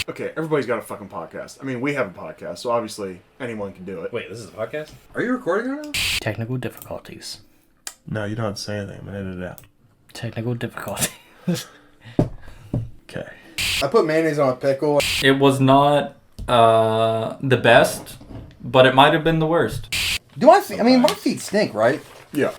Okay, everybody's got a fucking podcast. I mean, we have a podcast, so obviously anyone can do it. Wait, this is a podcast? Are you recording right now? Technical difficulties. No, you don't have to say anything. I'm gonna edit it out. Technical difficulties. Okay. I put mayonnaise on a pickle. It was not the best, but it might have been the worst. Do my feet? I mean, my feet stink, right? Yeah.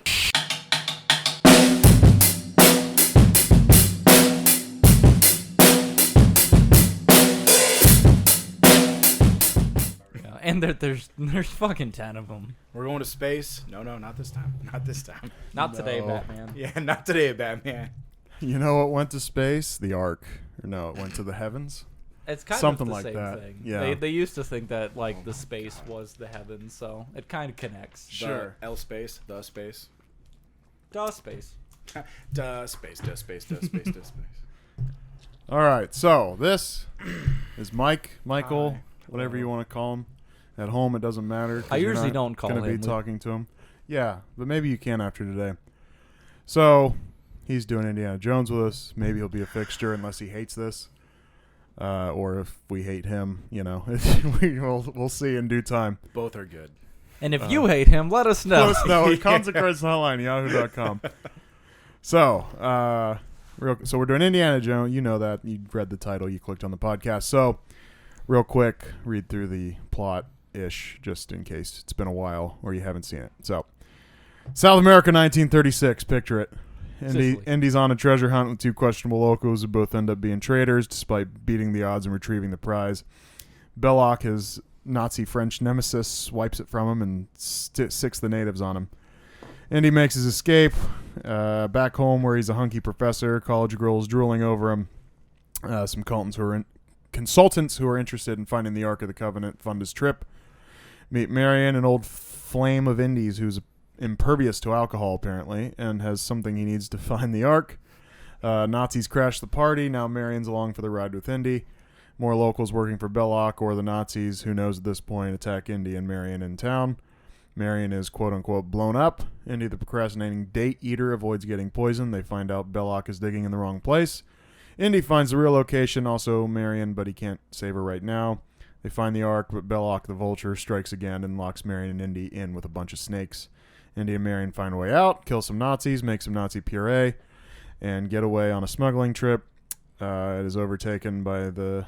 And there's fucking 10 of them. We're going to space. No, not this time. Not this time. Not today, Batman. Yeah, not today, Batman. You know what went to space? The Ark. Or no, it went to the heavens. It's kind Something of the like same that. thing. Yeah. They used to think that like the space was the heavens, so it kind of connects. Sure. L space. The space. Duh, space. Duh space. Duh space. Duh space. Duh space. All right, so this is Michael, Hi. whatever you want to call him. At home, it doesn't matter. 'cause I you're usually not don't call gonna him. be talking to him. Yeah, but maybe you can after today. So he's doing Indiana Jones with us. Maybe he'll be a fixture unless he hates this, or if we hate him. You know, we'll see in due time. Both are good. And if you hate him, let us know. Let us know at consequencehotline@yahoo.com. So, so we're doing Indiana Jones. You know that. You read the title. You clicked on the podcast. So, real quick, read through the plot-ish, just in case it's been a while or you haven't seen it. So, South America, 1936. Picture it. Indy's on a treasure hunt with two questionable locals who both end up being traitors despite beating the odds and retrieving the prize. Belloc, his Nazi-French nemesis, wipes it from him and sicks the natives on him. Indy makes his escape back home where he's a hunky professor. College girls drooling over him. Some consultants who are interested in finding the Ark of the Covenant fund his trip. Meet Marion, an old flame of Indy's who's impervious to alcohol apparently and has something he needs to find the Ark. Nazis crash the party. Now Marion's along for the ride with Indy. More locals working for Belloc or the Nazis, who knows at this point, attack Indy and Marion in town. Marion is quote-unquote blown up. Indy, the procrastinating date eater, avoids getting poisoned. They find out Belloc is digging in the wrong place. Indy finds the real location, also Marion, but he can't save her right now. They find the Ark, but Belloc the Vulture strikes again and locks Marion and Indy in with a bunch of snakes. Indy and Marion find a way out, kill some Nazis, make some Nazi puree, and get away on a smuggling trip. It is overtaken by the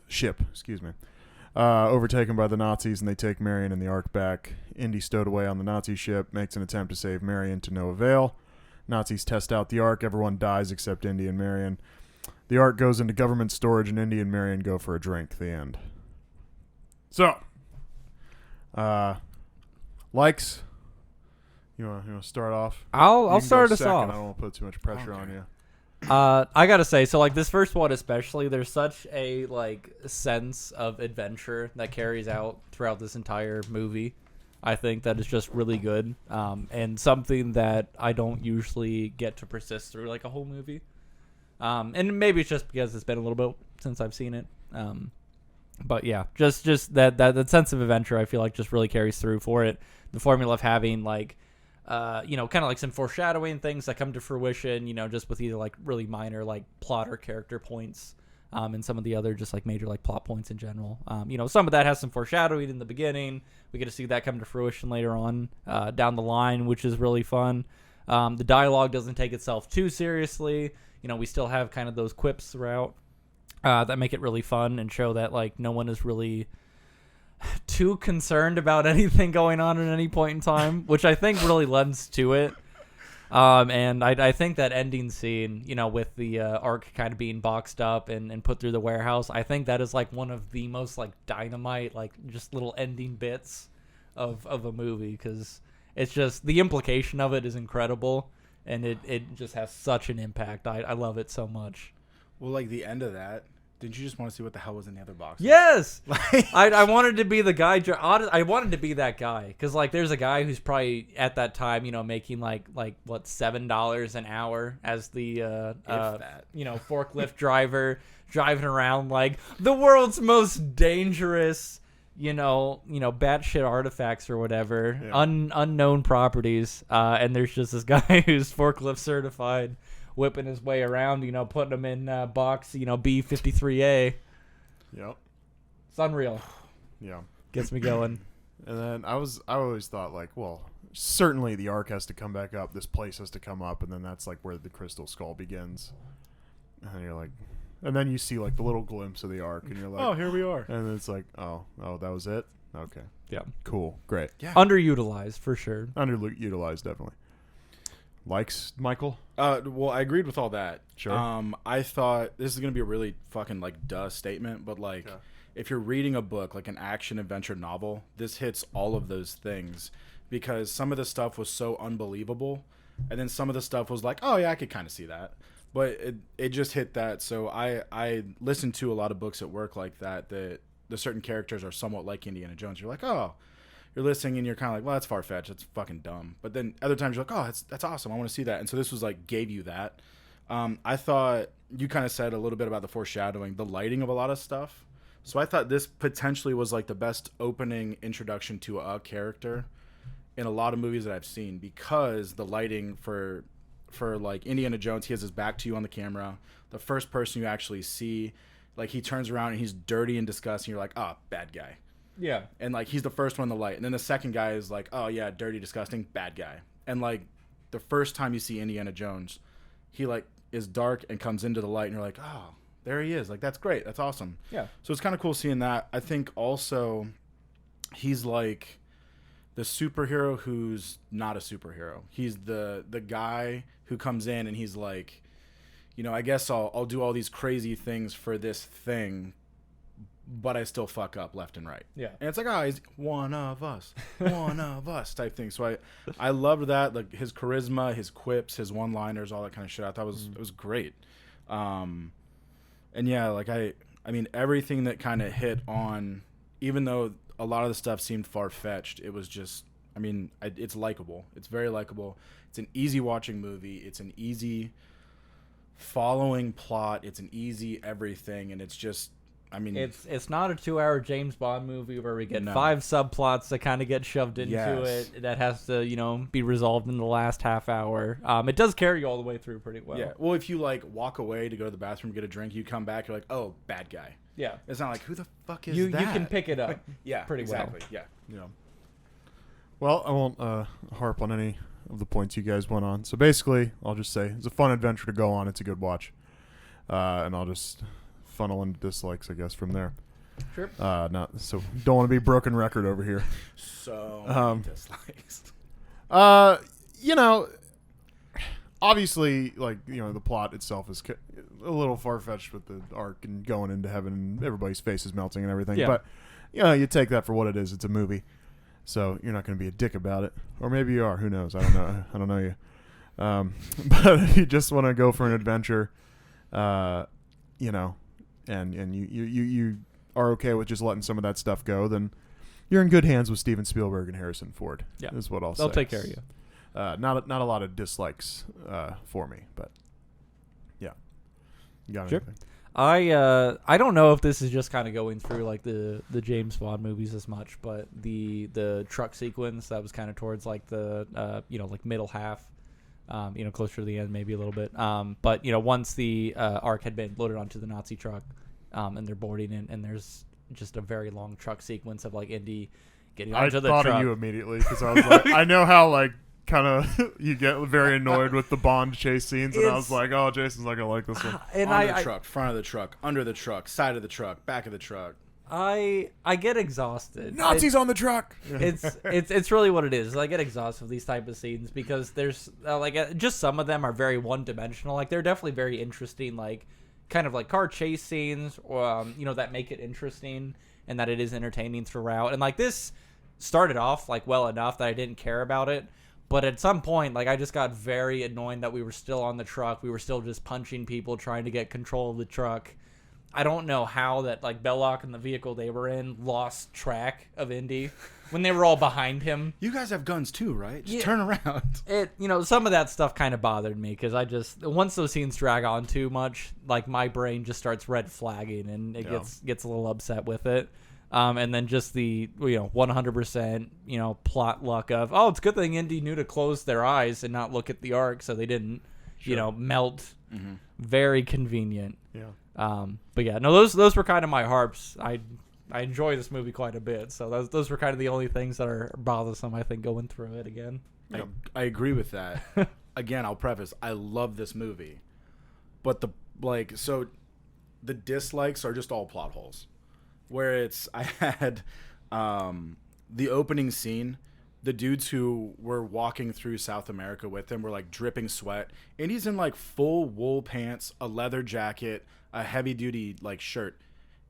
ship, overtaken by the Nazis, and they take Marion and the Ark back. Indy stowed away on the Nazi ship, makes an attempt to save Marion to no avail. Nazis test out the Ark. Everyone dies except Indy and Marion. The Ark goes into government storage, and Indy and Marion go for a drink. The end. So, likes. You want to start off? I'll start us off. I don't want to put too much pressure on you. I gotta say, so like this first one especially, there's such a like sense of adventure that carries out throughout this entire movie. I think that is just really good, and something that I don't usually get to persist through like a whole movie. And maybe it's just because it's been a little bit since I've seen it. But yeah, just that sense of adventure I feel like just really carries through for it. The formula of having like kind of like some foreshadowing things that come to fruition, just with either like really minor like plot or character points, and some of the other just like major like plot points in general. Some of that has some foreshadowing in the beginning. We get to see that come to fruition later on down the line, which is really fun. The dialogue doesn't take itself too seriously. We still have kind of those quips throughout that make it really fun and show that like no one is really too concerned about anything going on at any point in time, which I think really lends to it. And I think that ending scene, with the Ark kind of being boxed up and put through the warehouse, I think that is like one of the most like dynamite, like just little ending bits of a movie, because it's just the implication of it is incredible, and it just has such an impact. I love it so much. Well, like the end of that, didn't you just want to see what the hell was in the other box? Yes! I wanted to be the guy. I wanted to be that guy. Because, like, there's a guy who's probably, at that time, making, like what, $7 an hour as the, forklift driver driving around, like, the world's most dangerous, batshit artifacts or whatever. Yeah. Unknown properties. And there's just this guy who's forklift certified, whipping his way around, putting them in box, B53A. Yep. It's unreal. Yeah. Gets me going. And then I always thought like, well, certainly the arc has to come back up. This place has to come up, and then that's like where the Crystal Skull begins. And you're like, and then you see like the little glimpse of the arc, and you're like, Oh, here we are. and it's like, oh, that was it. Okay, Yeah. cool, great. Yeah. Underutilized for sure. Underutilized, definitely. Likes, Michael? Well, I agreed with all that. Sure. I thought this is gonna be a really fucking like duh statement, but like, Okay. if you're reading a book like an action adventure novel, this hits all of those things because some of the stuff was so unbelievable, and then some of the stuff was like, oh yeah, I could kind of see that, but it just hit that. So I listen to a lot of books at work like that the certain characters are somewhat like Indiana Jones. You're like, oh. You're listening and you're kind of like, well, that's far-fetched. That's fucking dumb. But then other times you're like, oh, that's awesome. I want to see that. And so this was like, gave you that. I thought you kind of said a little bit about the foreshadowing, the lighting of a lot of stuff. So I thought this potentially was like the best opening introduction to a character in a lot of movies that I've seen, because the lighting for like Indiana Jones, he has his back to you on the camera. The first person you actually see, like he turns around and he's dirty and disgusting. You're like, oh, bad guy. Yeah. And like he's the first one in the light, and then the second guy is like, oh yeah, dirty, disgusting, bad guy. And like the first time you see Indiana Jones, he like is dark and comes into the light, and you're like, oh, there he is. Like that's great, that's awesome. Yeah. So it's kind of cool seeing that. I think also he's like the superhero who's not a superhero. He's the guy who comes in and he's like, you know, I guess I'll do all these crazy things for this thing, but I still fuck up left and right. Yeah. And it's like, oh, he's one of us type thing. So I loved that, like his charisma, his quips, his one-liners, all that kind of shit. I thought it was great. And yeah, like I mean, everything that kind of hit on, even though a lot of the stuff seemed far-fetched, it was just, I mean, it's likable. It's very likable. It's an easy watching movie. It's an easy following plot. It's an easy everything. And it's just, I mean, it's not a 2-hour James Bond movie where we get No. 5 subplots that kind of get shoved into Yes. it that has to, you know, be resolved in the last half hour. It does carry you all the way through pretty well. yeah. Well, if you like walk away to go to the bathroom, get a drink, you come back, you're like, oh, bad guy. Yeah. It's not like, who the fuck is You that? can pick it up. Yeah, pretty well. exactly. Yeah. Yeah. Well, I won't harp on any of the points you guys went on. So basically, I'll just say it's a fun adventure to go on. It's a good watch, and I'll just funnel into dislikes, I guess, from there. Sure. Not so. Don't want to be broken record over here. So Um, many dislikes. You know, obviously, like, you know, the plot itself is a little far-fetched with the arc and going into heaven and everybody's face is melting and everything. Yeah. But, you know, you take that for what it is. It's a movie. So you're not going to be a dick about it. Or maybe you are. Who knows? I don't know. I don't know you. But if you just want to go for an adventure, you know, and you are okay with just letting some of that stuff go, then you're in good hands with Steven Spielberg and Harrison Ford. Yeah. Is what I'll say. They'll take care of you. Not a lot of dislikes for me, but yeah. You got Sure. anything? I don't know if this is just kind of going through like the James Bond movies as much, but the truck sequence that was kind of towards like the you know, like middle half, you know, closer to the end maybe a little bit. But you know, once the arc had been loaded onto the Nazi truck, and they're boarding in, and there's just a very long truck sequence of like Indy getting I onto the thought truck. of you immediately because I was like, I know how like kind of you get very annoyed with the Bond chase scenes, and I was It's- like, oh, Jason's not gonna like this one. And On the truck, front of the truck, under the truck, side of the truck, back of the truck. I get exhausted. Nazis on the truck. It's really what it is. I get exhausted with these type of scenes because there's just some of them are very one dimensional. Like they're definitely very interesting, like kind of like car chase scenes, or you know, that make it interesting and that it is entertaining throughout. And like this started off like well enough that I didn't care about it, but at some point, like I just got very annoyed that we were still on the truck. We were still just punching people, trying to get control of the truck. I don't know how that like Belloc and the vehicle they were in lost track of Indy when they were all behind him. You guys have guns too, right? Just Yeah. turn around. It, you know, some of that stuff kind of bothered me because I just, once those scenes drag on too much, like my brain just starts red flagging and it gets a little upset with it. And then just the, you know, 100%, you know, plot luck of, oh, it's a good thing Indy knew to close their eyes and not look at the arc, so they didn't, you know, melt Very convenient. Yeah. But yeah, no, those were kind of my harps. I enjoy this movie quite a bit. So those were kind of the only things that are bothersome, I think, going through it again. I agree with that. Again, I'll preface, I love this movie. But the dislikes are just all plot holes. Where I had the opening scene, the dudes who were walking through South America with him were like dripping sweat, and he's in like full wool pants, a leather jacket, a heavy duty like shirt.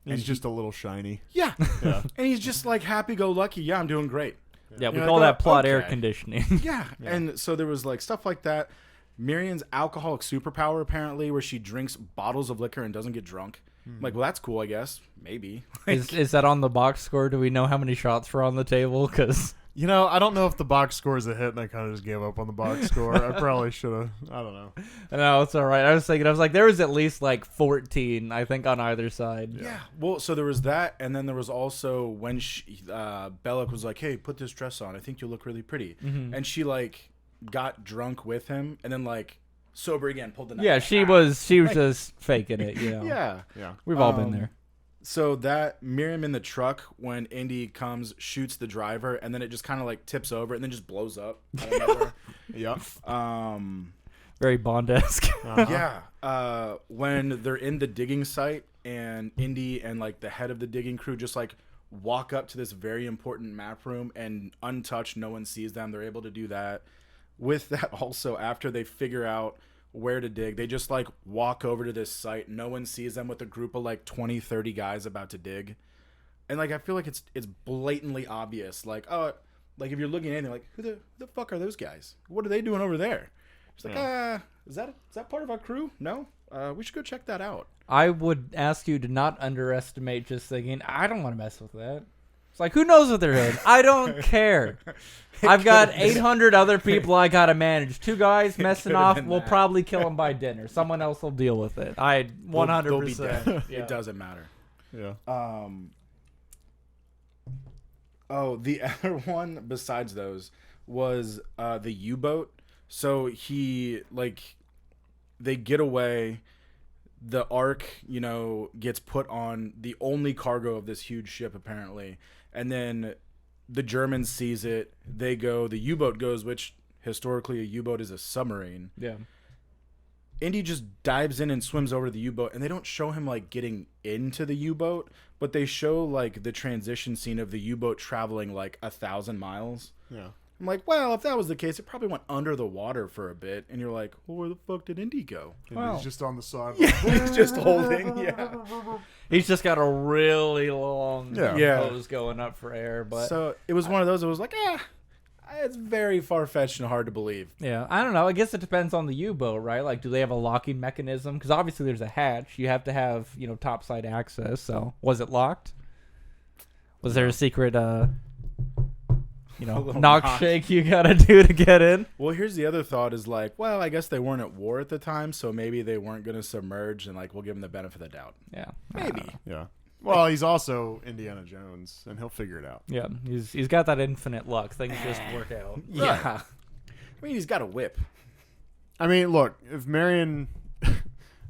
And he's just a little shiny. Yeah. And he's just like happy go lucky. Yeah, I'm doing great. Yeah, we You're call like, that plot air okay. conditioning. Yeah. And so there was like stuff like that. Marion's alcoholic superpower, apparently, where she drinks bottles of liquor and doesn't get drunk. I'm like, well, that's cool, I guess. Maybe. Is that on the box score? Do we know how many shots were on the table? Because I don't know if the box score is a hit, and I kind of just gave up on the box score. I probably should have. I don't know. no, it's all right. I was like, there was at least like 14, I think, on either side. Yeah. Well, so there was that, and then there was also when Belloc was like, hey, put this dress on. I think you'll look really pretty. And she, like, got drunk with him, and then, like, sober again, pulled the knife. Yeah, she was just faking it. Yeah. Yeah. We've all been there. So that Miriam in the truck, when Indy comes, shoots the driver, and then it just kind of like tips over and then just blows up. Out of nowhere. Yep. Very Bond-esque. Yeah. When they're in the digging site and Indy and like the head of the digging crew just like walk up to this very important map room and untouched, no one sees them. They're able to do that. With that also, after they figure out where to dig, they just like walk over to this site. No one sees them with a group of like 20, 30 guys about to dig. And like I feel like it's blatantly obvious. Like, oh, like if you're looking at anything, like who the fuck are those guys? What are they doing over there? It's like, is that part of our crew? No? We should go check that out. I would ask you to not underestimate just thinking, I don't want to mess with that. It's like, who knows what they're doing? I don't care. I've got 800 other people I got to manage. 2 guys messing off, we'll probably kill them by dinner. Someone else will deal with it. 100%. They'll be dead. Yeah. It doesn't matter. Yeah. Oh, the other one besides those was the U-boat. So they get away. The Ark, gets put on the only cargo of this huge ship, apparently. And then the Germans sees it. They go. The U-boat goes, which historically a U-boat is a submarine. Yeah. Indy just dives in and swims over to the U-boat, and they don't show him like getting into the U-boat, but they show like the transition scene of the U-boat traveling like 1,000 miles. Yeah. I'm like, well, if that was the case, it probably went under the water for a bit, and you're like, well, where the fuck did Indy go? And he's just on the side. He's just holding, He's just got a really long Yeah. hose going up for air. But So it was one of those. It was like, it's very far fetched and hard to believe. yeah, I don't know. I guess it depends on the U-boat, right? Like, do they have a locking mechanism? Because obviously there's a hatch. You have to have, topside access. So was it locked? Was there a secret, knock knock. shake you gotta do to get in? Well, here's the other thought: is like, well, I guess they weren't at war at the time, so maybe they weren't going to submerge, and like we'll give them the benefit of the doubt. Yeah, Maybe. Yeah. Well, he's also Indiana Jones, and he'll figure it out. Yeah, he's got that infinite luck. Things just work out. Yeah. I mean, he's got a whip. I mean, look, if Marion,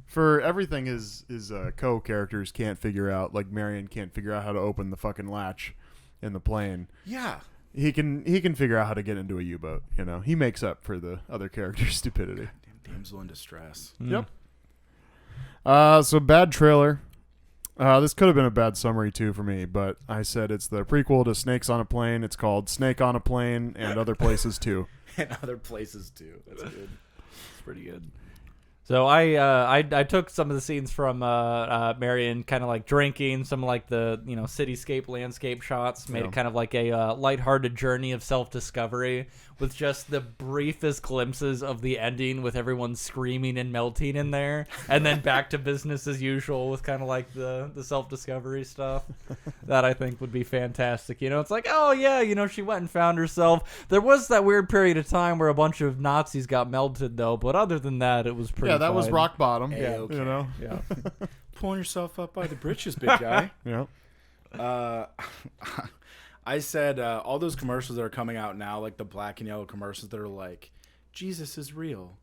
for everything his co-characters can't figure out, like Marion can't figure out how to open the fucking latch in the plane. Yeah. He can figure out how to get into a U-boat. He makes up for the other character's stupidity. Damn damsel in distress. Yep. So bad trailer. This could have been a bad summary too for me, but I said it's the prequel to Snakes on a Plane. It's called Snake on a Plane and Other Places Too. And other places too. That's good. It's pretty good. So I took some of the scenes from Marion kind of like drinking, some like the cityscape landscape shots, made it kind of like a lighthearted journey of self-discovery with just the briefest glimpses of the ending with everyone screaming and melting in there, and then back to business as usual with kind of like the self-discovery stuff. That I think would be fantastic. It's like, oh yeah, she went and found herself. There was that weird period of time where a bunch of Nazis got melted though, but other than that, it was pretty. Yeah, that was fine. rock bottom. Yeah, okay. Yeah. Pulling yourself up by the britches, big guy. Yeah. I said all those commercials that are coming out now, like the black and yellow commercials that are like, Jesus is real.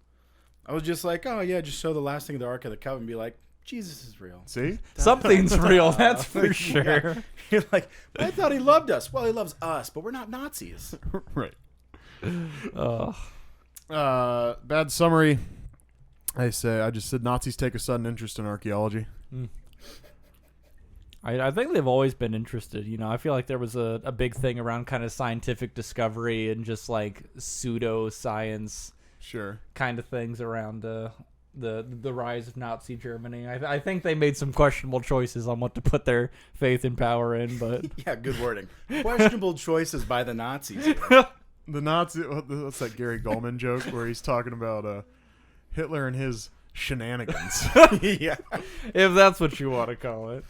I was just like, oh yeah, just show the last thing of the Ark of the Covenant and be like, Jesus is real. See? Something's real, that's for sure. You're like, I thought he loved us. Well, he loves us, but we're not Nazis. Right. Oh. Bad summary. I just said Nazis take a sudden interest in archaeology. I think they've always been interested. You know, I feel like there was a big thing around kind of scientific discovery and just like pseudo-science Sure. kind of things around the rise of Nazi Germany. I think they made some questionable choices on what to put their faith and power in, but Yeah, good wording. Questionable choices by the Nazis. The Nazi, what's that Gary Goldman joke where he's talking about Hitler and his shenanigans? Yeah. if that's what you want to call it.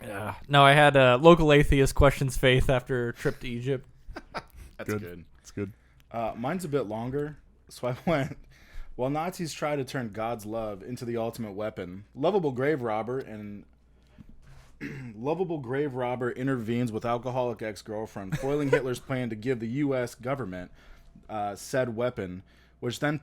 Yeah. No, I had local atheist questions faith after a trip to Egypt. That's good. It's good. Mine's a bit longer, so I went. While Nazis try to turn God's love into the ultimate weapon, lovable grave robber intervenes with alcoholic ex-girlfriend, foiling Hitler's plan to give the U.S. government said weapon, which then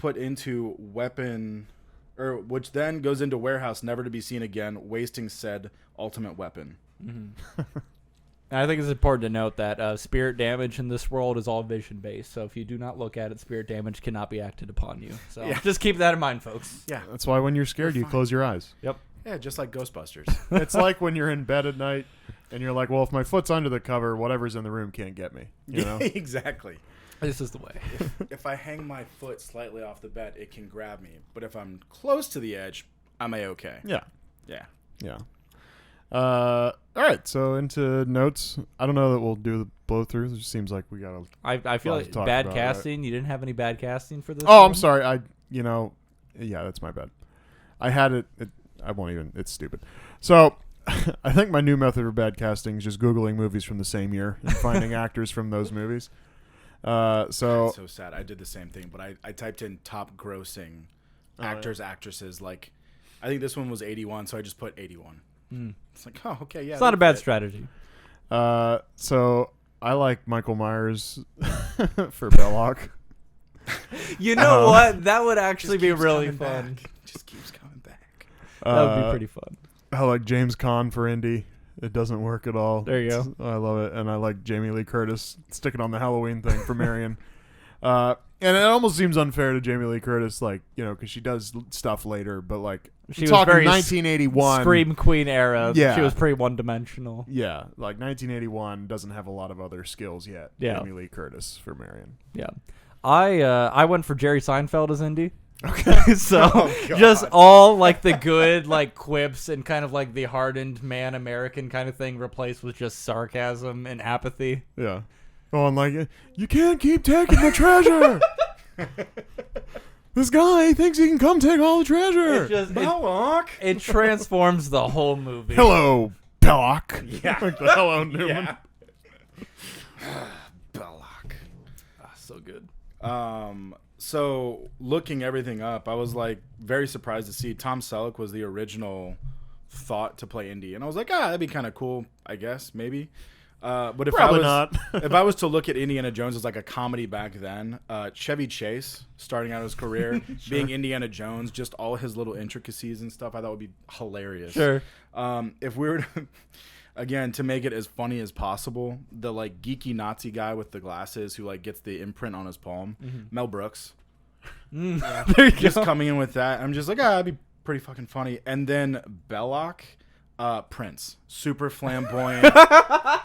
goes into warehouse never to be seen again, wasting said ultimate weapon. Mm-hmm. And I think it's important to note that spirit damage in this world is all vision based. So if you do not look at it, spirit damage cannot be acted upon you. So just keep that in mind, folks. Yeah, That's why when you're scared, you close your eyes. Yep. yeah, just like Ghostbusters. It's like when you're in bed at night and you're like, well, if my foot's under the cover, whatever's in the room can't get me. You know? Exactly. This is the way. If I hang my foot slightly off the bed, it can grab me. But if I'm close to the edge, I'm A-okay. Yeah. Yeah. Yeah. All right. So into notes. I don't know that we'll do the blow through. It just seems like we got to. I feel Lot like to talk bad about, casting. You didn't have any bad casting for this. Oh, I'm one? sorry. Yeah, that's my bad. I had it. I won't even. It's stupid. So, I think my new method for bad casting is just Googling movies from the same year and finding actors from those movies. That's so sad. I did the same thing, but I typed in top grossing actors, actresses. Like, I think this one was 81, so I just put 81. It's like, oh, okay, yeah. It's not a bad strategy. So I like Michael Myers for Belloc. You know what? That would actually be really fun. Just keeps coming back. That would be pretty fun. I like James Caan for Indy. It doesn't work at all. There you go. I love it. And I like Jamie Lee Curtis sticking on the Halloween thing for Marion. And it almost seems unfair to Jamie Lee Curtis, like, you know, because she does stuff later, but like, She was talking very 1981. Scream Queen era. Yeah. She was pretty one-dimensional. Yeah, like 1981 doesn't have a lot of other skills yet. Yeah. Jamie Lee Curtis for Marion. Yeah. I went for Jerry Seinfeld as Indy. Okay. So just all like the good like quips and kind of like the hardened man American kind of thing replaced with just sarcasm and apathy. Yeah. Oh, and like, you can't keep taking the treasure. This guy thinks he can come take all the treasure. It transforms the whole movie. Hello, Belloc. Yeah. Like the hello, Newman. Belloc. So good. So looking everything up, I was like very surprised to see Tom Selleck was the original thought to play Indy, and I was like, that'd be kind of cool, I guess, maybe. But if Probably I was not. if I was to look at Indiana Jones as like a comedy back then, Chevy Chase starting out his career being Indiana Jones, just all his little intricacies and stuff, I thought would be hilarious. Sure. If we were to, again, to make it as funny as possible, the like geeky Nazi guy with the glasses who like gets the imprint on his palm, Mel Brooks, There you just go. coming in with that, I'm just like, that'd be pretty fucking funny. And then Belloc. Prince, super flamboyant,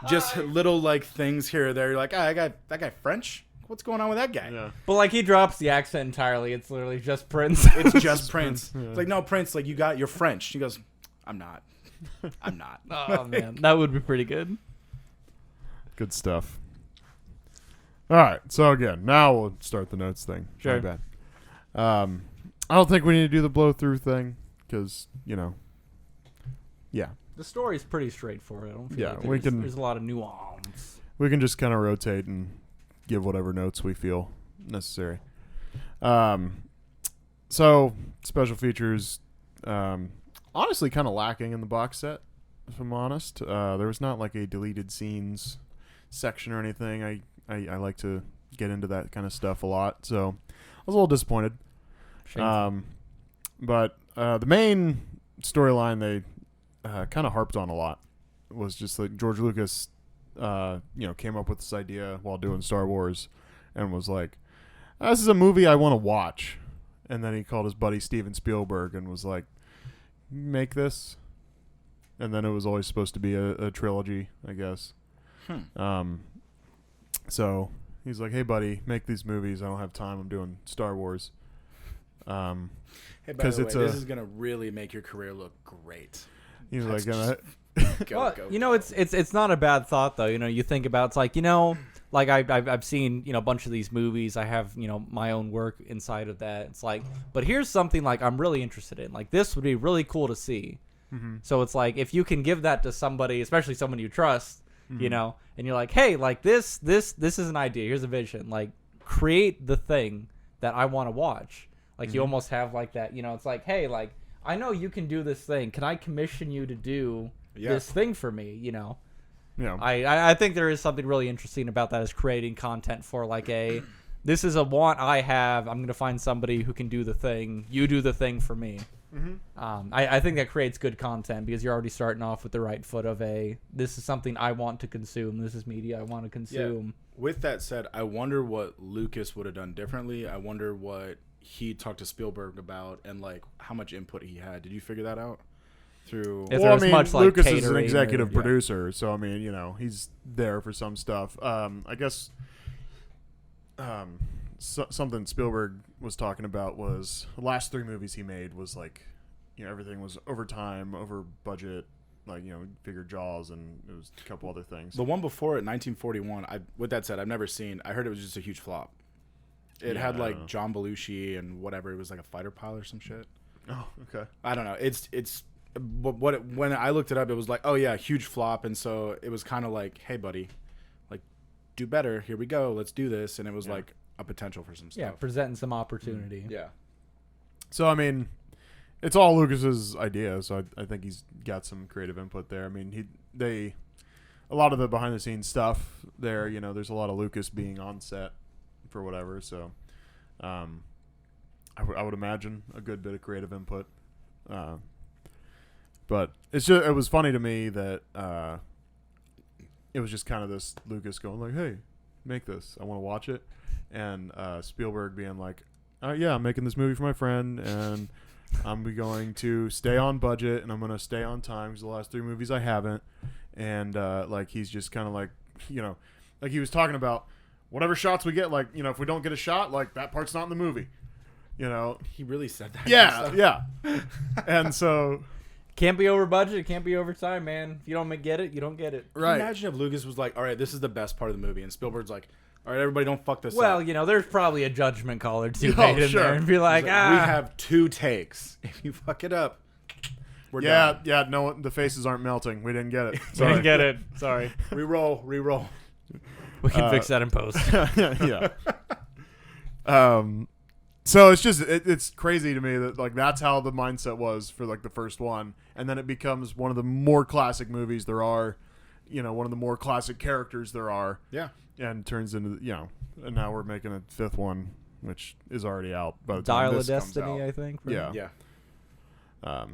just little like things here or there. You're like, that guy French? What's going on with that guy? Yeah. But like he drops the accent entirely. It's literally just Prince. It's just Prince. It's like, no, Prince, like you're French. He goes, I'm not. Oh man, that would be pretty good. Good stuff. All right. So again, now we'll start the notes thing. Sure. My bad. I don't think we need to do the blow through thing because, you know, yeah, The story's pretty straightforward. I don't feel Yeah, like we can- there's a lot of nuance. we can just kind of rotate and give whatever notes we feel necessary. So special features, honestly, kind of lacking in the box set. If I'm honest, there was not like a deleted scenes section or anything. I like to get into that kind of stuff a lot, so I was a little disappointed. Shameful. But the main storyline they kind of harped on a lot was just that George Lucas, came up with this idea while doing Star Wars, and was like, "This is a movie I want to watch." And then he called his buddy Steven Spielberg and was like, "Make this." And then it was always supposed to be a trilogy, I guess. So he's like, "Hey, buddy, make these movies. I don't have time. I'm doing Star Wars." Hey, by Because the way, it's this is gonna really make your career look great. he's That's like, Well, go. it's not a bad thought though. You think about it's like like I've seen a bunch of these movies. I have my own work inside of that. It's like, but here's something like I'm really interested in. Like this would be really cool to see. So it's like if you can give that to somebody, especially someone you trust, and you're like, hey, like this is an idea. Here's a vision. Like create the thing that I want to watch. Like you almost have like that. It's like, hey, like I know you can do this thing. Can I commission you to do this thing for me? I think there is something really interesting about that, is creating content for like this is a want I have. I'm gonna find somebody who can do the thing. You do the thing for me. I think that creates good content because you're already starting off with the right foot of this is something I want to consume. This is media I want to consume. Yeah. With that said, I wonder what Lucas would have done differently. I wonder what he talked to Spielberg about and like how much input he had. Did you figure that out? If there was much, like, Lucas is an catering executive or- producer, so I mean, he's there for some stuff. I guess something Spielberg was talking about was the last 3 movies he made was like, everything was over time, over budget. Like, figured Jaws, and it was a couple other things. The one before it, 1941. With that said, I've never seen. I heard it was just a huge flop. It had like John Belushi and whatever. It was like a fighter pilot or some shit. Oh, okay. I don't know. When I looked it up, it was like, oh yeah, huge flop, and so it was kind of like, hey buddy, like do better. Here we go. Let's do this, and it was like a potential for some stuff. Yeah, presenting some opportunity. Yeah. So I mean, it's all Lucas's idea. So I think he's got some creative input there. I mean, a lot of the behind the scenes stuff there. There's a lot of Lucas being on set for whatever. So, I would imagine a good bit of creative input. But it was funny to me that it was just kind of this Lucas going like, "Hey, make this. I want to watch it," and Spielberg being like, "Yeah, I'm making this movie for my friend, and I'm going to stay on budget, and I'm going to stay on time because the last 3 movies I haven't," and like he's just kind of like, like he was talking about whatever shots we get, like if we don't get a shot, like that part's not in the movie, He really said that. Yeah. And so. Can't be over budget. Can't be over time, man. If you don't get it, you don't get it. Right. Imagine if Lucas was like, all right, this is the best part of the movie, and Spielberg's like, all right, everybody don't fuck this Well, up. there's probably a judgment call or two Oh, made in sure. there and be like, We have 2 takes. If you fuck it up, we're done. Yeah, no, the faces aren't melting. We didn't get it. we Sorry. didn't get it. Sorry. Reroll. We can fix that in post. Yeah. So it's just it's crazy to me that like that's how the mindset was for like the first one, and then it becomes one of the more classic movies there are, one of the more classic characters there are. Yeah. And turns into and now we're making a 5th one, which is already out by the time Dial of this comes Destiny, out. I think. Yeah. Yeah.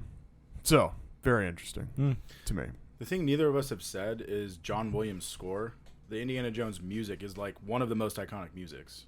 So very interesting to me. The thing neither of us have said is John Williams' score. The Indiana Jones music is like one of the most iconic musics.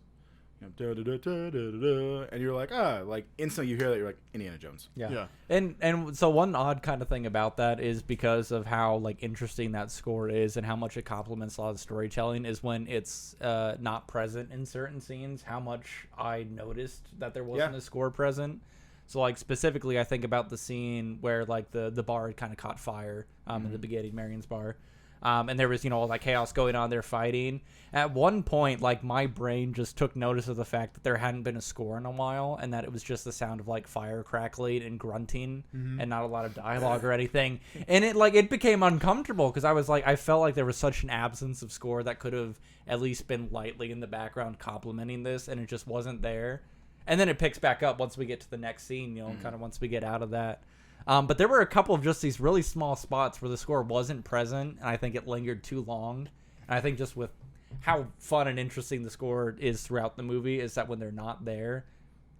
And you're like, like instantly you hear that, you're like, Indiana Jones. Yeah. And so one odd kind of thing about that is because of how like interesting that score is and how much it complements a lot of storytelling is when it's not present in certain scenes, how much I noticed that there wasn't a score present. So like specifically I think about the scene where like the bar had kind of caught fire in the beginning, Marion's bar. And there was, all that chaos going on. They're fighting. At one point, like, my brain just took notice of the fact that there hadn't been a score in a while and that it was just the sound of, like, fire crackling and grunting and not a lot of dialogue or anything. And it became uncomfortable because I was like, I felt like there was such an absence of score that could have at least been lightly in the background complementing this, and it just wasn't there. And then it picks back up once we get to the next scene, kind of once we get out of that. But there were a couple of just these really small spots where the score wasn't present, and I think it lingered too long. And I think just with how fun and interesting the score is throughout the movie is that when they're not there,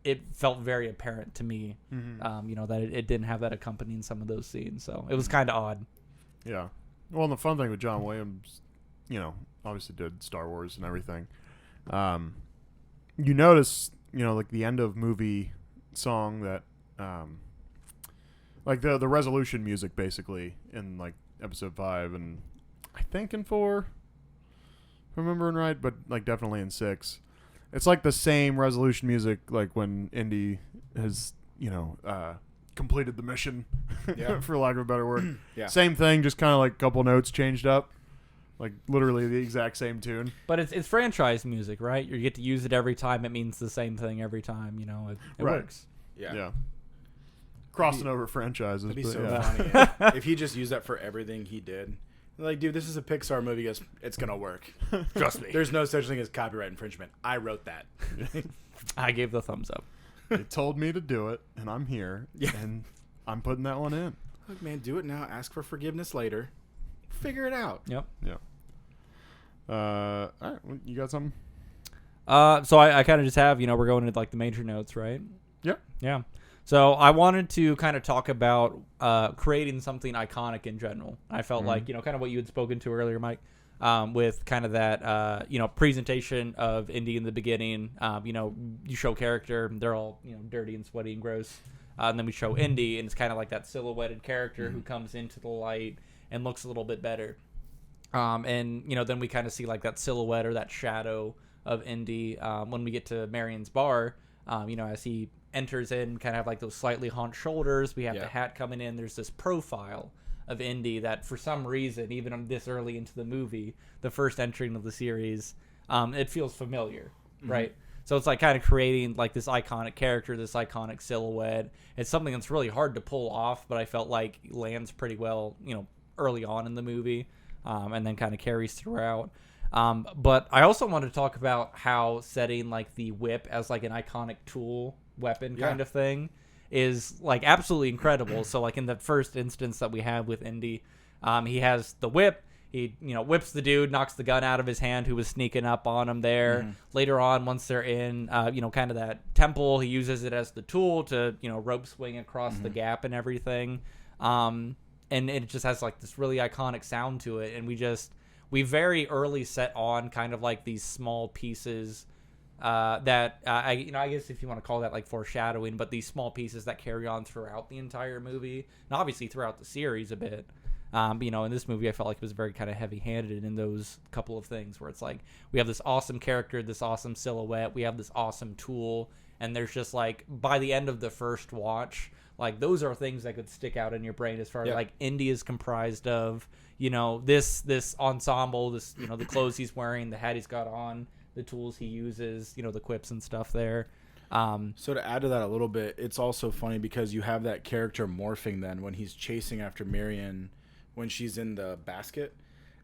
it felt very apparent to me, that it didn't have that accompanying some of those scenes. So it was kind of odd. Yeah. Well, and the fun thing with John Williams, obviously did Star Wars and everything. You notice, like the end of movie song that, like the resolution music basically in like episode 5 and I think in 4, if I'm remembering right, but like definitely in 6. It's like the same resolution music like when Indy has, completed the mission, for lack of a better word. Yeah. Same thing, just kind of like a couple notes changed up. Like literally the exact same tune. But it's franchise music, right? You get to use it every time. It means the same thing every time. It Right. works. Yeah. Crossing over franchises. That'd be but so yeah. funny if he just used that for everything he did. Like, dude, this is a Pixar movie. He goes, it's going to work. Trust me. There's no such thing as copyright infringement. I wrote that. I gave the thumbs up. They told me to do it, and I'm here, Yeah. and I'm putting that one in. Look, man, do it now. Ask for forgiveness later. Figure it out. Yep. Yeah. All right, well, you got something? So I kind of just have, we're going into like the major notes, right? Yep. Yeah. So I wanted to kind of talk about creating something iconic in general. I felt like, kind of what you had spoken to earlier, Mike, with kind of that, presentation of Indy in the beginning. You show character, they're all, dirty and sweaty and gross. And then we show Indy, and it's kind of like that silhouetted character who comes into the light and looks a little bit better. And then we kind of see like that silhouette or that shadow of Indy when we get to Marion's bar. As he enters in, kind of have like those slightly hunched shoulders. We have the hat coming in. There's this profile of Indy that for some reason, even this early into the movie, the first entering of the series, it feels familiar, right? So it's like kind of creating like this iconic character, this iconic silhouette. It's something that's really hard to pull off, but I felt like lands pretty well, early on in the movie, and then kind of carries throughout. But I also wanted to talk about how setting like the whip as like an iconic tool weapon kind of thing is like absolutely incredible. So like in the first instance that we have with Indy, he has the whip. He, whips the dude, knocks the gun out of his hand who was sneaking up on him there. Later on, once they're in, kind of that temple, he uses it as the tool to, rope swing across the gap and everything. And it just has like this really iconic sound to it. And we very early set on kind of like these small pieces that I guess if you want to call that like foreshadowing, but these small pieces that carry on throughout the entire movie, and obviously throughout the series a bit. In this movie, I felt like it was very kind of heavy-handed in those couple of things where it's like we have this awesome character, this awesome silhouette, we have this awesome tool, and there's just like by the end of the first watch, like those are things that could stick out in your brain as far as like Indy is comprised of, this ensemble, this the clothes he's wearing, the hat he's got on, the tools he uses, the quips and stuff there. So to add to that a little bit, it's also funny because you have that character morphing then when he's chasing after Marion when she's in the basket,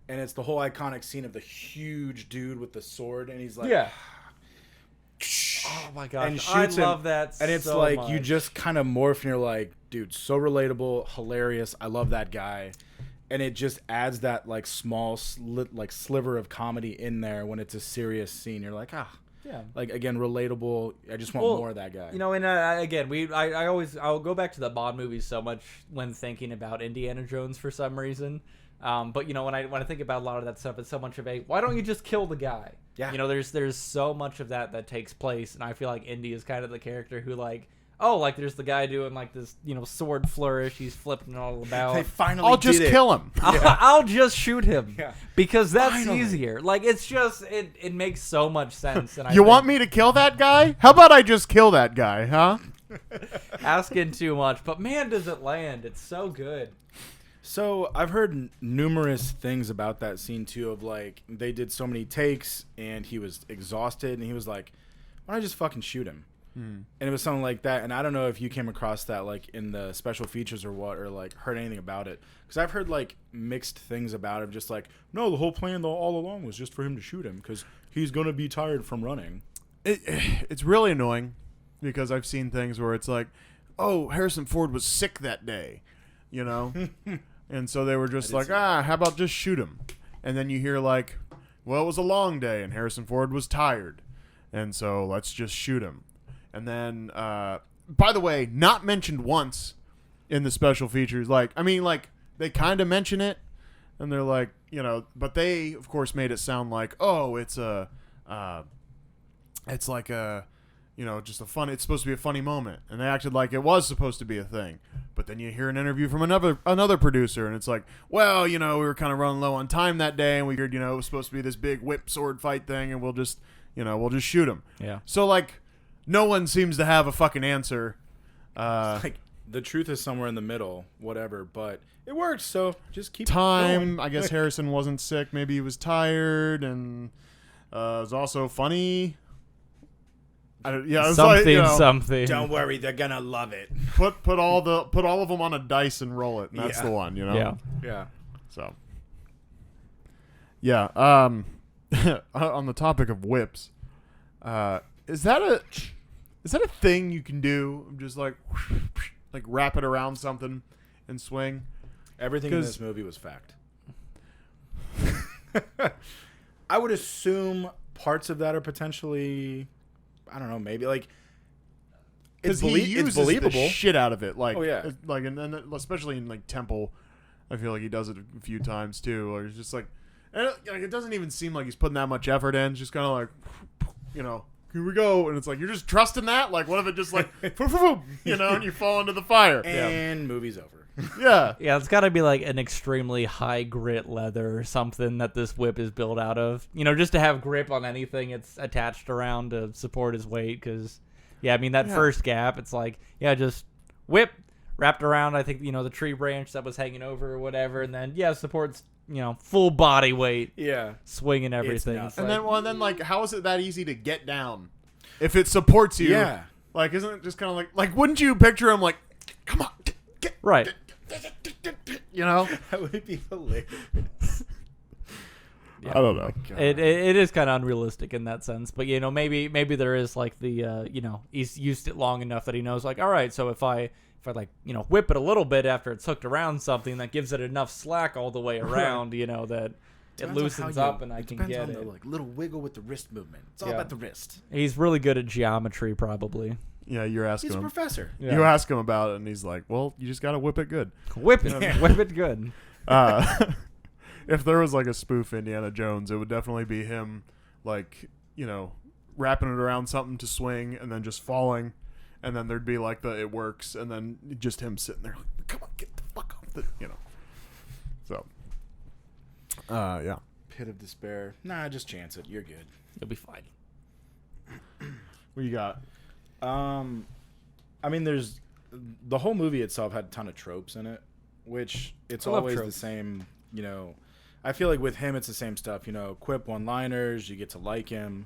and it's the whole iconic scene of the huge dude with the sword, and he's like, oh my gosh, and I shoots love him, that and it's so like much. you just kind of morph, and you're like, dude, so relatable, hilarious. I love that guy, and it just adds that like small sliver of comedy in there when it's a serious scene. You're like, like again, relatable. I just want more of that guy. And again, I'll go back to the Bond movies so much when thinking about Indiana Jones for some reason. But when I think about a lot of that stuff, it's so much of a why don't you just kill the guy? Yeah. There's so much of that takes place, and I feel like Indy is kind of the character who there's the guy doing like this sword flourish, he's flipping it all about. They finally I'll just kill him. I'll just shoot him because that's Finally. easier. Like it's just it makes so much sense. And You want me to kill that guy? How about I just kill that guy, huh? asking too much? But man, does it land? It's so good. So I've heard numerous things about that scene too, of like they did so many takes and he was exhausted and he was like, why don't I just fucking shoot him? And it was something like that. And I don't know if you came across that like in the special features or what, or like heard anything about it, because I've heard like mixed things about it, just like, no, the whole plan all along was just for him to shoot him because he's gonna be tired from running. It's really annoying because I've seen things where it's like, oh, Harrison Ford was sick that day, and so they were just like, how about just shoot him? And then you hear like, well, it was a long day and Harrison Ford was tired, and so let's just shoot him. And then, by the way, not mentioned once in the special features. Like, I mean, like, they kind of mention it, and they're like, you know, but they, of course, made it sound like, oh, it's like a, you know, just a fun, it's supposed to be a funny moment. And they acted like it was supposed to be a thing. But then you hear an interview from another producer, and it's like, well, you know, we were kind of running low on time that day, and we figured, you know, it was supposed to be this big whip sword fight thing, and we'll just shoot him. Yeah. So, like, no one seems to have a fucking answer. Like, the truth is somewhere in the middle, whatever, but it worked, so just keep Time, going. I guess Harrison wasn't sick. Maybe he was tired, and it was also funny. It was something, like, you know, something. Don't worry, they're gonna love it. put all of them on a dice and roll it, and that's Yeah. the one, you know. Yeah. Yeah. So, yeah. On the topic of whips, is that a thing you can do? Just like wrap it around something and swing. Everything in 'Cause- this movie was fact. I would assume parts of that are potentially, I don't know, maybe like Because he it's uses believable. the shit out of it. Like, Oh, yeah. like, and then especially in like Temple, I feel like he does it a few times too. Or it's just like, and it doesn't even seem like he's putting that much effort in. It's just kind of like, you know, here we go, and it's like you're just trusting that. Like, what if it just like, you know, and you fall into the fire? And movie's over. Yeah. Yeah, it's got to be like an extremely high grit leather or something that this whip is built out of. You know, just to have grip on anything it's attached around to support his weight. Because, yeah, I mean, that first gap, it's like, yeah, just whip wrapped around, I think, you know, the tree branch that was hanging over or whatever. And then, yeah, supports, you know, full body weight, Yeah. swinging everything. nuts. And like- then like, how is it that easy to get down if it supports you? Yeah. Like, isn't it just kind of like, wouldn't you picture him like, come on, get, right. you know? That would be hilarious. I don't know. It is kind of unrealistic in that sense, but you know, maybe there is like the you know, he's used it long enough that he knows like, all right, so if I like, you know, whip it a little bit after it's hooked around something, that gives it enough slack all the way around, you know, that it loosens up and I can depends get on it. the like little wiggle with the wrist movement. It's all Yeah. about the wrist. He's really good at geometry, probably. Yeah, you're asking He's a him. professor. Yeah. You ask him about it, and he's like, well, you just got to whip it good. Whip it, whip it good. If there was like a spoof Indiana Jones, it would definitely be him, like, you know, wrapping it around something to swing and then just falling, and then there'd be like the it works, and then just him sitting there, like, come on, get the fuck off the, you know. So, yeah. Pit of despair. Nah, just chance it. You're good. You'll be fine. What you got? I mean, there's the whole movie itself had a ton of tropes in it, which it's I love always the tropes. same. You know, I feel like with him, it's the same stuff. You know, quip one-liners. You get to like him.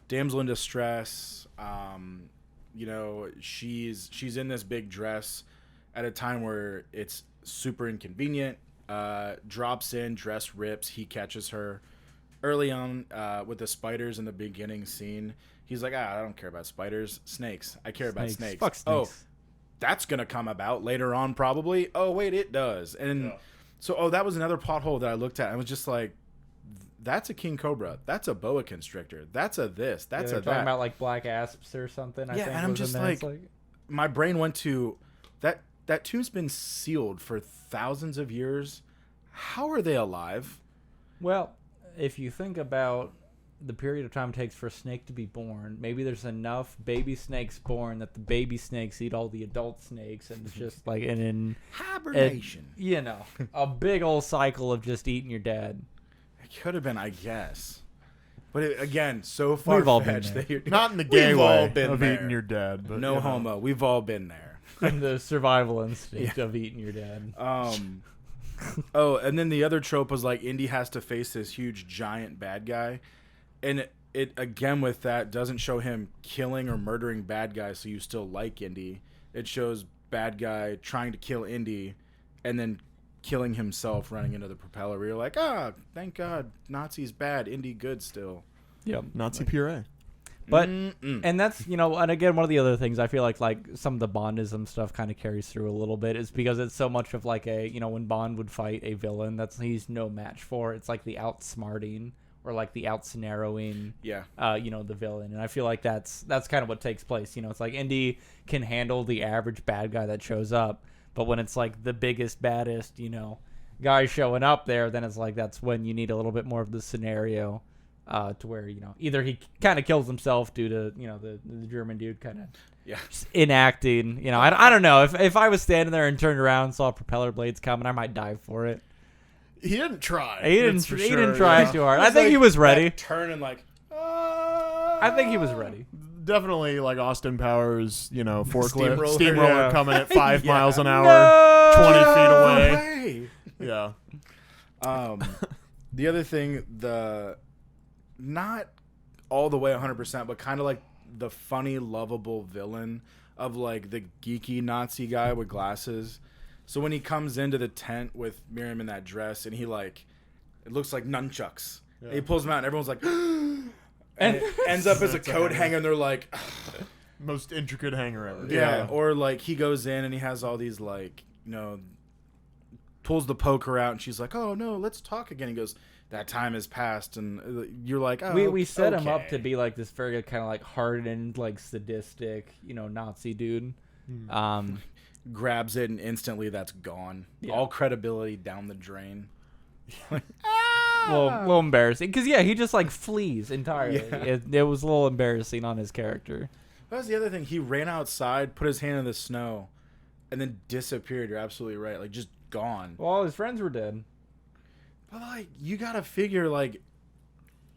Damsel in distress. You know, she's in this big dress at a time where it's super inconvenient. Drops in, dress rips. He catches her early on with the spiders in the beginning scene. He's like, I don't care about spiders. Snakes. I care about snakes. Fuck snakes. Oh, that's going to come about later on probably. Oh, wait, it does. And so, that was another plot hole that I looked at. I was just like, that's a king cobra. That's a boa constrictor. That's a this. That's They're a talking that. about like black asps or something. I Yeah, think and I'm was in just there. It's like- My brain went to, that tomb's been sealed for thousands of years. How are they alive? well, if you think about the period of time it takes for a snake to be born, maybe there's enough baby snakes born that the baby snakes eat all the adult snakes, and it's just like Hibernation. you know, a big old cycle of just eating your dad. It could have been, I guess. But again, so We've all been far-fetched. there. that you're- Not in the gay We've all way been of there. eating your dad, but No you know. homo. We've all been there. And the survival instinct of eating your dad. Oh, and then the other trope was like Indy has to face this huge giant bad guy, and it again with that doesn't show him killing or murdering bad guys, so you still like Indy. It shows bad guy trying to kill Indy, and then killing himself running into the propeller. Where you're like, thank God, Nazi's bad, Indy good still. Yep. Nazi puree. But and that's, you know, and again, one of the other things I feel like some of the Bondism stuff kind of carries through a little bit is because it's so much of like a, you know, when Bond would fight a villain he's no match for, it's like the outsmarting or like the out scenarioing, Yeah. the villain. And I feel like that's kind of what takes place. It's like Indy can handle the average bad guy that shows up, but when it's like the biggest, baddest, guy showing up there, then it's like that's when you need a little bit more of the scenario, to where either he kind of kills himself due to the German dude kind of enacting. I don't know if I was standing there and turned around and saw propeller blades coming, I might dive for it. He didn't try. He didn't try too hard. I think he was ready. Turning like. I think he was ready. Definitely like Austin Powers, forklift Steamroller. steamroller coming at 5 miles an hour, 20 feet away. Hey. Yeah. The other thing, not all the way 100%, but kind of like the funny, lovable villain of like the geeky Nazi guy with glasses. So when he comes into the tent with Miriam in that dress, and he it looks like nunchucks. Yeah. He pulls them out, and everyone's like, and it ends up as a coat hanger, and they're like, most intricate hanger ever. Yeah. Or like he goes in and he has all these pulls the poker out, and she's like, "Oh no, let's talk again." He goes, "That time has passed," and you're like, "Oh, we set him up to be like this very kind of like hardened, like sadistic, Nazi dude." Grabs it, and instantly that's gone. Yeah. All credibility down the drain. Well, a little embarrassing because he just like flees entirely. Yeah. It was a little embarrassing on his character. That was the other thing. He ran outside, put his hand in the snow, and then disappeared. You're absolutely right. Like just gone. Well, all his friends were dead. But like you gotta figure like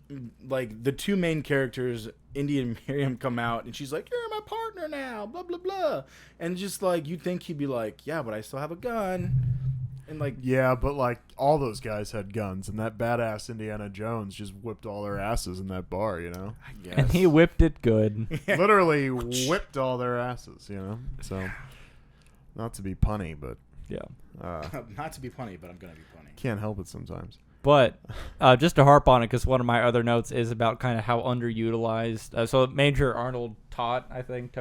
the two main characters, Indy and Miriam, come out, and she's like, "You're my partner now," blah blah blah, and just like you'd think he'd be like, "Yeah, but I still have a gun," and like, yeah, but like all those guys had guns, and that badass Indiana Jones just whipped all their asses in that bar, I guess. And he whipped it good. Literally whipped all their asses, So, not to be punny, but not to be punny, but I'm gonna be punny. Can't help it sometimes. But just to harp on it, because one of my other notes is about kind of how underutilized. So Major Arnold Tot, I think,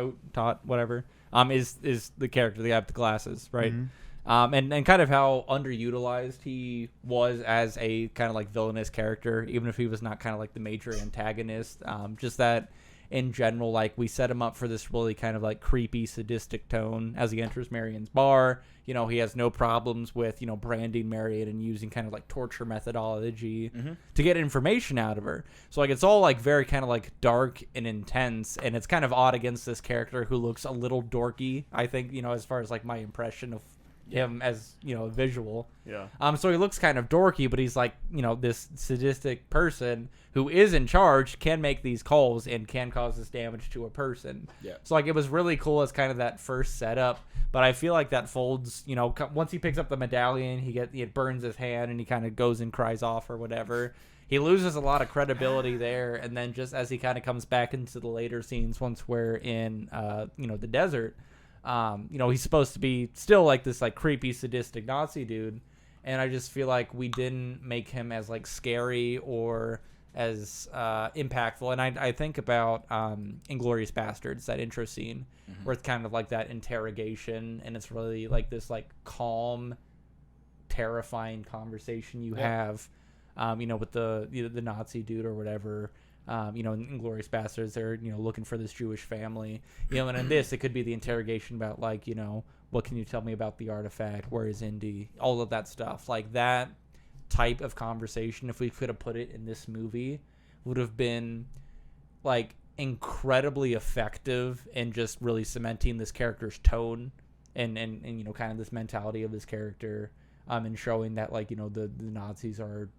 whatever, is the character, the guy with the glasses, right? Mm-hmm. And kind of how underutilized he was as a kind of like villainous character, even if he was not kind of like the major antagonist. Just that in general, like we set him up for this really kind of like creepy, sadistic tone as he enters Marion's bar. He has no problems with, branding Marion and using kind of like torture methodology to get information out of her. So like it's all like very kind of like dark and intense, and it's kind of odd against this character who looks a little dorky, I think, as far as like my impression of him as a visual. So he looks kind of dorky, but he's like this sadistic person who is in charge, can make these calls and can cause this damage to a person. So like it was really cool as kind of that first setup, but I feel like that folds once he picks up the medallion, it burns his hand and he kind of goes and cries off or whatever. He loses a lot of credibility there, and then just as he kind of comes back into the later scenes once we're in the desert, he's supposed to be still like this like creepy sadistic Nazi dude, and I just feel like we didn't make him as like scary or as impactful. And I think about Inglourious Bastards, that intro scene where it's kind of like that interrogation, and it's really like this like calm, terrifying conversation you have with the Nazi dude or whatever. In Inglourious Bastards, they're looking for this Jewish family, and in this it could be the interrogation about like what can you tell me about the artifact, where is Indy, all of that stuff. Like that type of conversation, if we could have put it in this movie, would have been like incredibly effective in just really cementing this character's tone and kind of this mentality of this character, and showing that like the Nazis are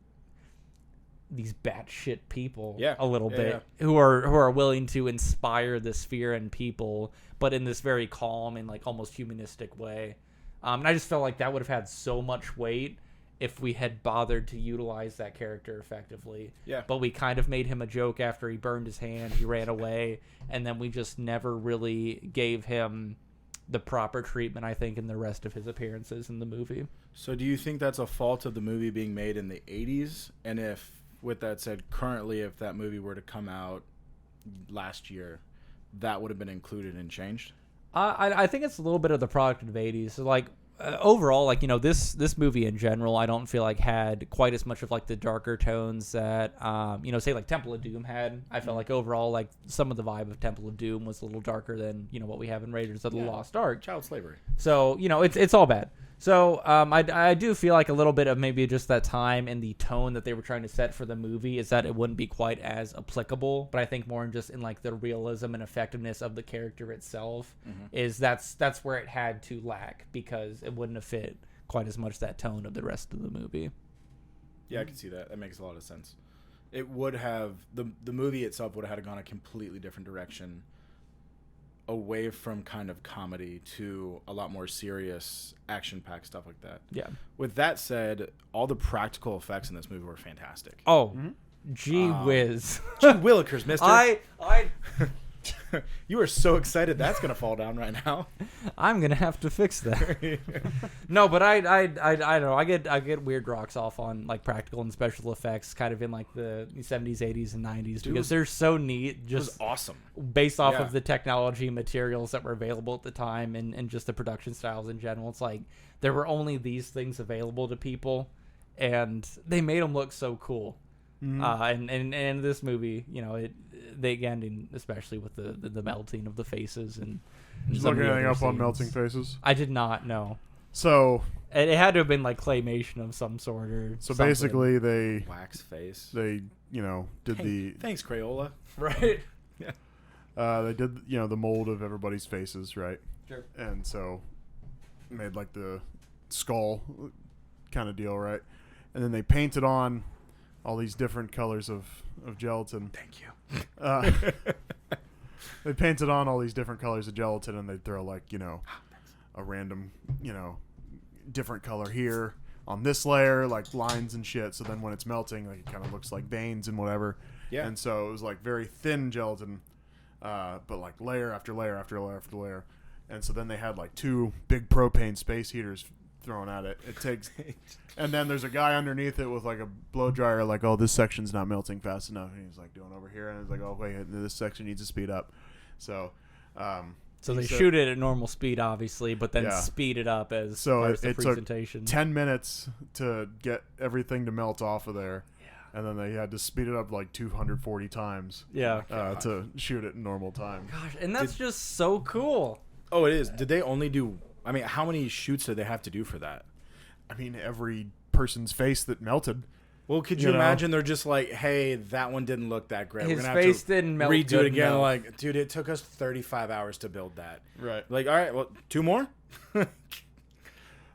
these batshit people a little bit who are willing to inspire this fear in people, but in this very calm and like almost humanistic way. And I just felt like that would have had so much weight if we had bothered to utilize that character effectively. But we kind of made him a joke after he burned his hand, he ran away, and then we just never really gave him the proper treatment, I think, in the rest of his appearances in the movie. So do you think that's a fault of the movie being made in the 80s? And if, with that said, currently, if that movie were to come out last year, that would have been included and changed? I think it's a little bit of the product of the 80s. So like overall, like, this movie in general, I don't feel like had quite as much of like the darker tones that say like Temple of Doom had. I felt like overall, like some of the vibe of Temple of Doom was a little darker than what we have in Raiders of the Lost Ark. Child slavery. So it's all bad. So I do feel like a little bit of maybe just that time and the tone that they were trying to set for the movie is that it wouldn't be quite as applicable. But I think more in just in like the realism and effectiveness of the character itself is that's where it had to lack, because it wouldn't have fit quite as much that tone of the rest of the movie. Yeah, I can see that. That makes a lot of sense. It would have the movie itself would have had gone a completely different direction, away from kind of comedy to a lot more serious action-packed stuff like that. Yeah. With that said, all the practical effects in this movie were fantastic. Oh, gee whiz. Gee willikers, mister. I You are so excited that's going to fall down right now. I'm gonna have to fix that. No, but I don't know. I get weird rocks off on like practical and special effects, kind of in like the 70s, 80s, and 90s, because they're so neat. It Just was awesome. based off of the technology and materials that were available at the time, and just the production styles in general. It's like there were only these things available to people, and they made them look so cool. And this movie, they again, especially with the melting of the faces and Did you some look of the anything other up on scenes. melting faces? I did not know. So It had to have been like claymation of some sort or something. basically they Wax face. did the Thanks, Crayola. Right. they did the mold of everybody's faces, right? Sure. And so made like the skull kind of deal, right? And then they painted on all these different colors of gelatin. Thank you. They painted on all these different colors of gelatin, and they'd throw like a random different color here on this layer, like lines and shit. So then when it's melting, like it kind of looks like veins and whatever. Yeah. And so it was like very thin gelatin, but like layer after layer after layer after layer. And so then they had like 2 big propane space heaters thrown at it. It takes, and then there's a guy underneath it with like a blow dryer, like, oh, this section's not melting fast enough. And he's like doing over here, and he's like, oh wait, this section needs to speed up. So, So they shoot it at normal speed, obviously, but then speed it up as part of the presentation. Took 10 minutes to get everything to melt off of there. And then they had to speed it up like 240 times. Yeah. To shoot it in normal time. Gosh, and that's just so cool. Oh, it is. Did they only do... I mean, how many shoots did they have to do for that? I mean, every person's face that melted. Well, could you imagine they're just like, hey, that one didn't look that great. His We're gonna face have to didn't melt redo good it again. enough. Like, dude, it took us 35 hours to build that. Right. Like, all right, well, 2 more?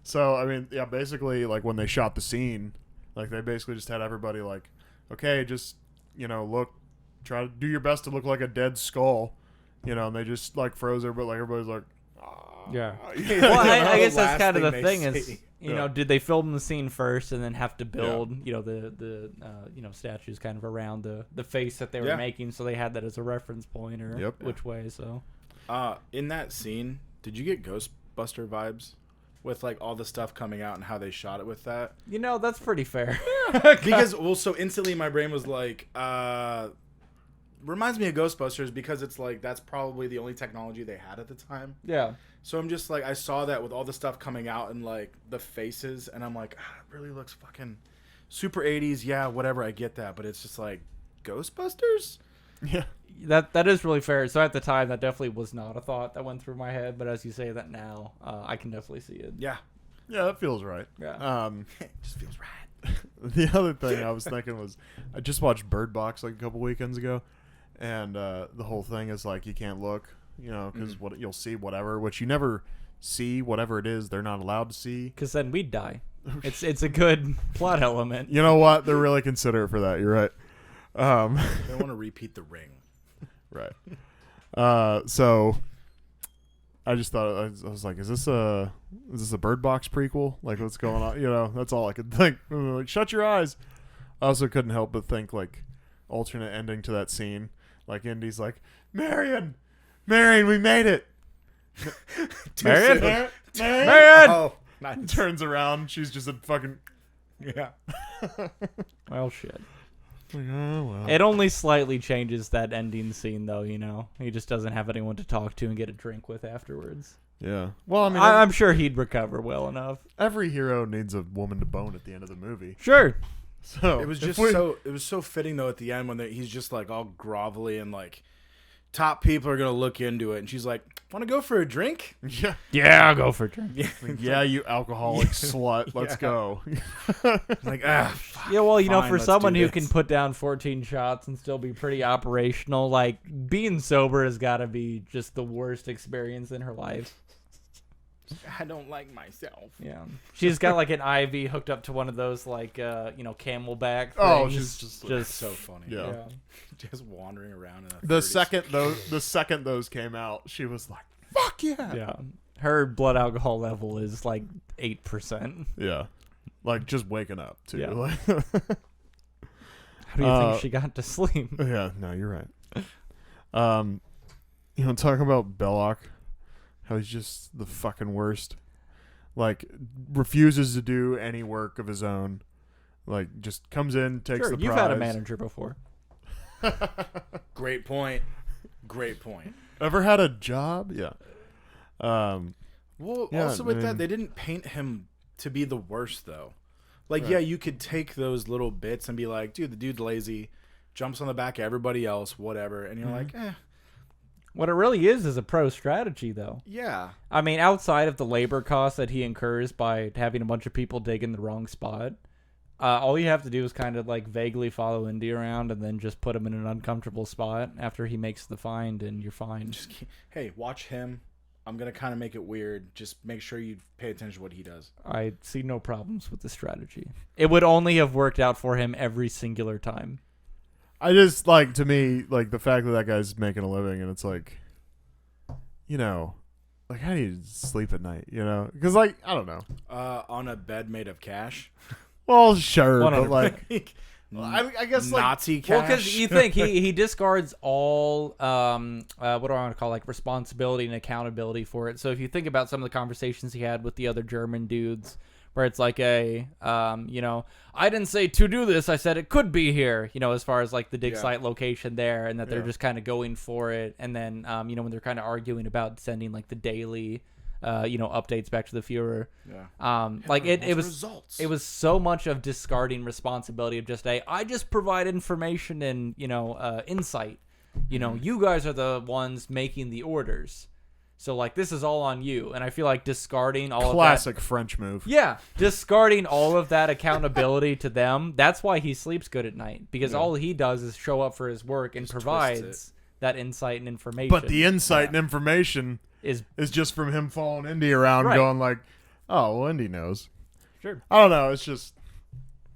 So, I mean, yeah, basically, like, when they shot the scene, like, they basically just had everybody, like, okay, just, try to do your best to look like a dead skull, and they just, like, froze everybody, like, everybody's like, Yeah. well, Well, I guess The that's kind of last the thing thing they is, see. did they film the scene first and then have to build, the statues kind of around the face that they were making, so they had that as a reference point or which way, so. In that scene, did you get Ghostbuster vibes? With, like, all the stuff coming out and how they shot it with that? That's pretty fair. Because, well, so instantly my brain was like, reminds me of Ghostbusters because it's like, that's probably the only technology they had at the time. Yeah. So I'm just like, I saw that with all the stuff coming out and, like, the faces, and I'm like, it really looks fucking super 80s. Yeah, whatever, I get that. But it's just like, Ghostbusters? yeah. That is really fair. So at the time, that definitely was not a thought that went through my head. But as you say that now, I can definitely see it. Yeah. Yeah, that feels right. Yeah. It just feels right. The other thing I was thinking was, I just watched Bird Box like a couple weekends ago, and the whole thing is like you can't look, because what you'll see whatever, which you never see whatever it is they're not allowed to see. Because then we'd die. It's a good plot element. You know what? They're really considerate for that. You're right. They want to repeat the ring. Right. So I just thought I was like, is this a Bird Box prequel? Like, what's going on? That's all I could think. Like, shut your eyes. I also couldn't help but think like alternate ending to that scene. Like Indy's like, Marion, we made it. Marion? Marion. Oh, nice. Turns around, she's just a fucking Yeah. Well, shit. like, oh well. It only slightly changes that ending scene, though, He just doesn't have anyone to talk to and get a drink with afterwards. Yeah. Well, I mean, I'm sure he'd recover well enough. every hero needs a woman to bone at the end of the movie. Sure. So It was if just we- it was so fitting though at the end when he's just like all grovelly and like top people are gonna look into it, and she's like, "Want to go for a drink?" Yeah. Yeah, I'll go for a drink. Yeah, Yeah, you alcoholic slut. Let's Yeah. go. like fuck, Yeah, well, fine, for let's someone do who this. can put down 14 shots and still be pretty operational, like being sober has got to be just the worst experience in her life. I don't like myself. Yeah, she's got like an IV hooked up to one of those like camelback. Oh, things. she's just So funny. Yeah. Just wandering around in a The 30s. second those came out, she was like, "Fuck yeah." yeah. Her blood alcohol level is like 8%. Yeah. Like just waking up too. Yeah. Like, How do you think she got to sleep? yeah, no, you're right. Talking about Belloc, how he's just the fucking worst. Like, refuses to do any work of his own. Like, just comes in, takes Sure, the prize. you've had a manager before. Great point. Great point. Ever had a job? Yeah. Well, Yeah, also with I that, mean- they didn't paint him to be the worst though. Like, Right. yeah, you could take those little bits and be like, dude, the dude's lazy, jumps on the back of everybody else, whatever, and you're like, What it really is a pro strategy, though. yeah. I mean, outside of the labor costs that he incurs by having a bunch of people dig in the wrong spot, all you have to do is kind of like vaguely follow Indy around and then just put him in an uncomfortable spot after he makes the find, and you're fine. Hey, watch him. I'm gonna kind of make it weird. Just make sure you pay attention to what he does. I see no problems with the strategy. It would only have worked out for him every singular time. I just, like, to me, like, the fact that guy's making a living, and it's like, like, how do you sleep at night, Because, like, I don't know. On a bed made of cash. Well, sure, but, 100%. like, I guess, like, Nazi cash. Well, because you think he discards all what do I want to call, like, responsibility and accountability for it. So if you think about some of the conversations he had with the other German dudes, where it's like I didn't say to do this, I said it could be here, as far as like the dig Yeah. site location there, and that they're Yeah. just kind of going for it. And then when they're kind of arguing about sending like the daily updates back to the Führer. Yeah. Like it What's was results? it was so much of discarding responsibility of just I just provide information and insight. You guys are the ones making the orders, so like this is all on you. And I feel like discarding all classic French move. of that, yeah, discarding all of that accountability to them. That's why he sleeps good at night, because all he does is show up for his work and provides that insight and information. But the insight and information is is just from him following Indy around, Right. going like, "Oh, well, Indy knows." sure. I don't know. It's just,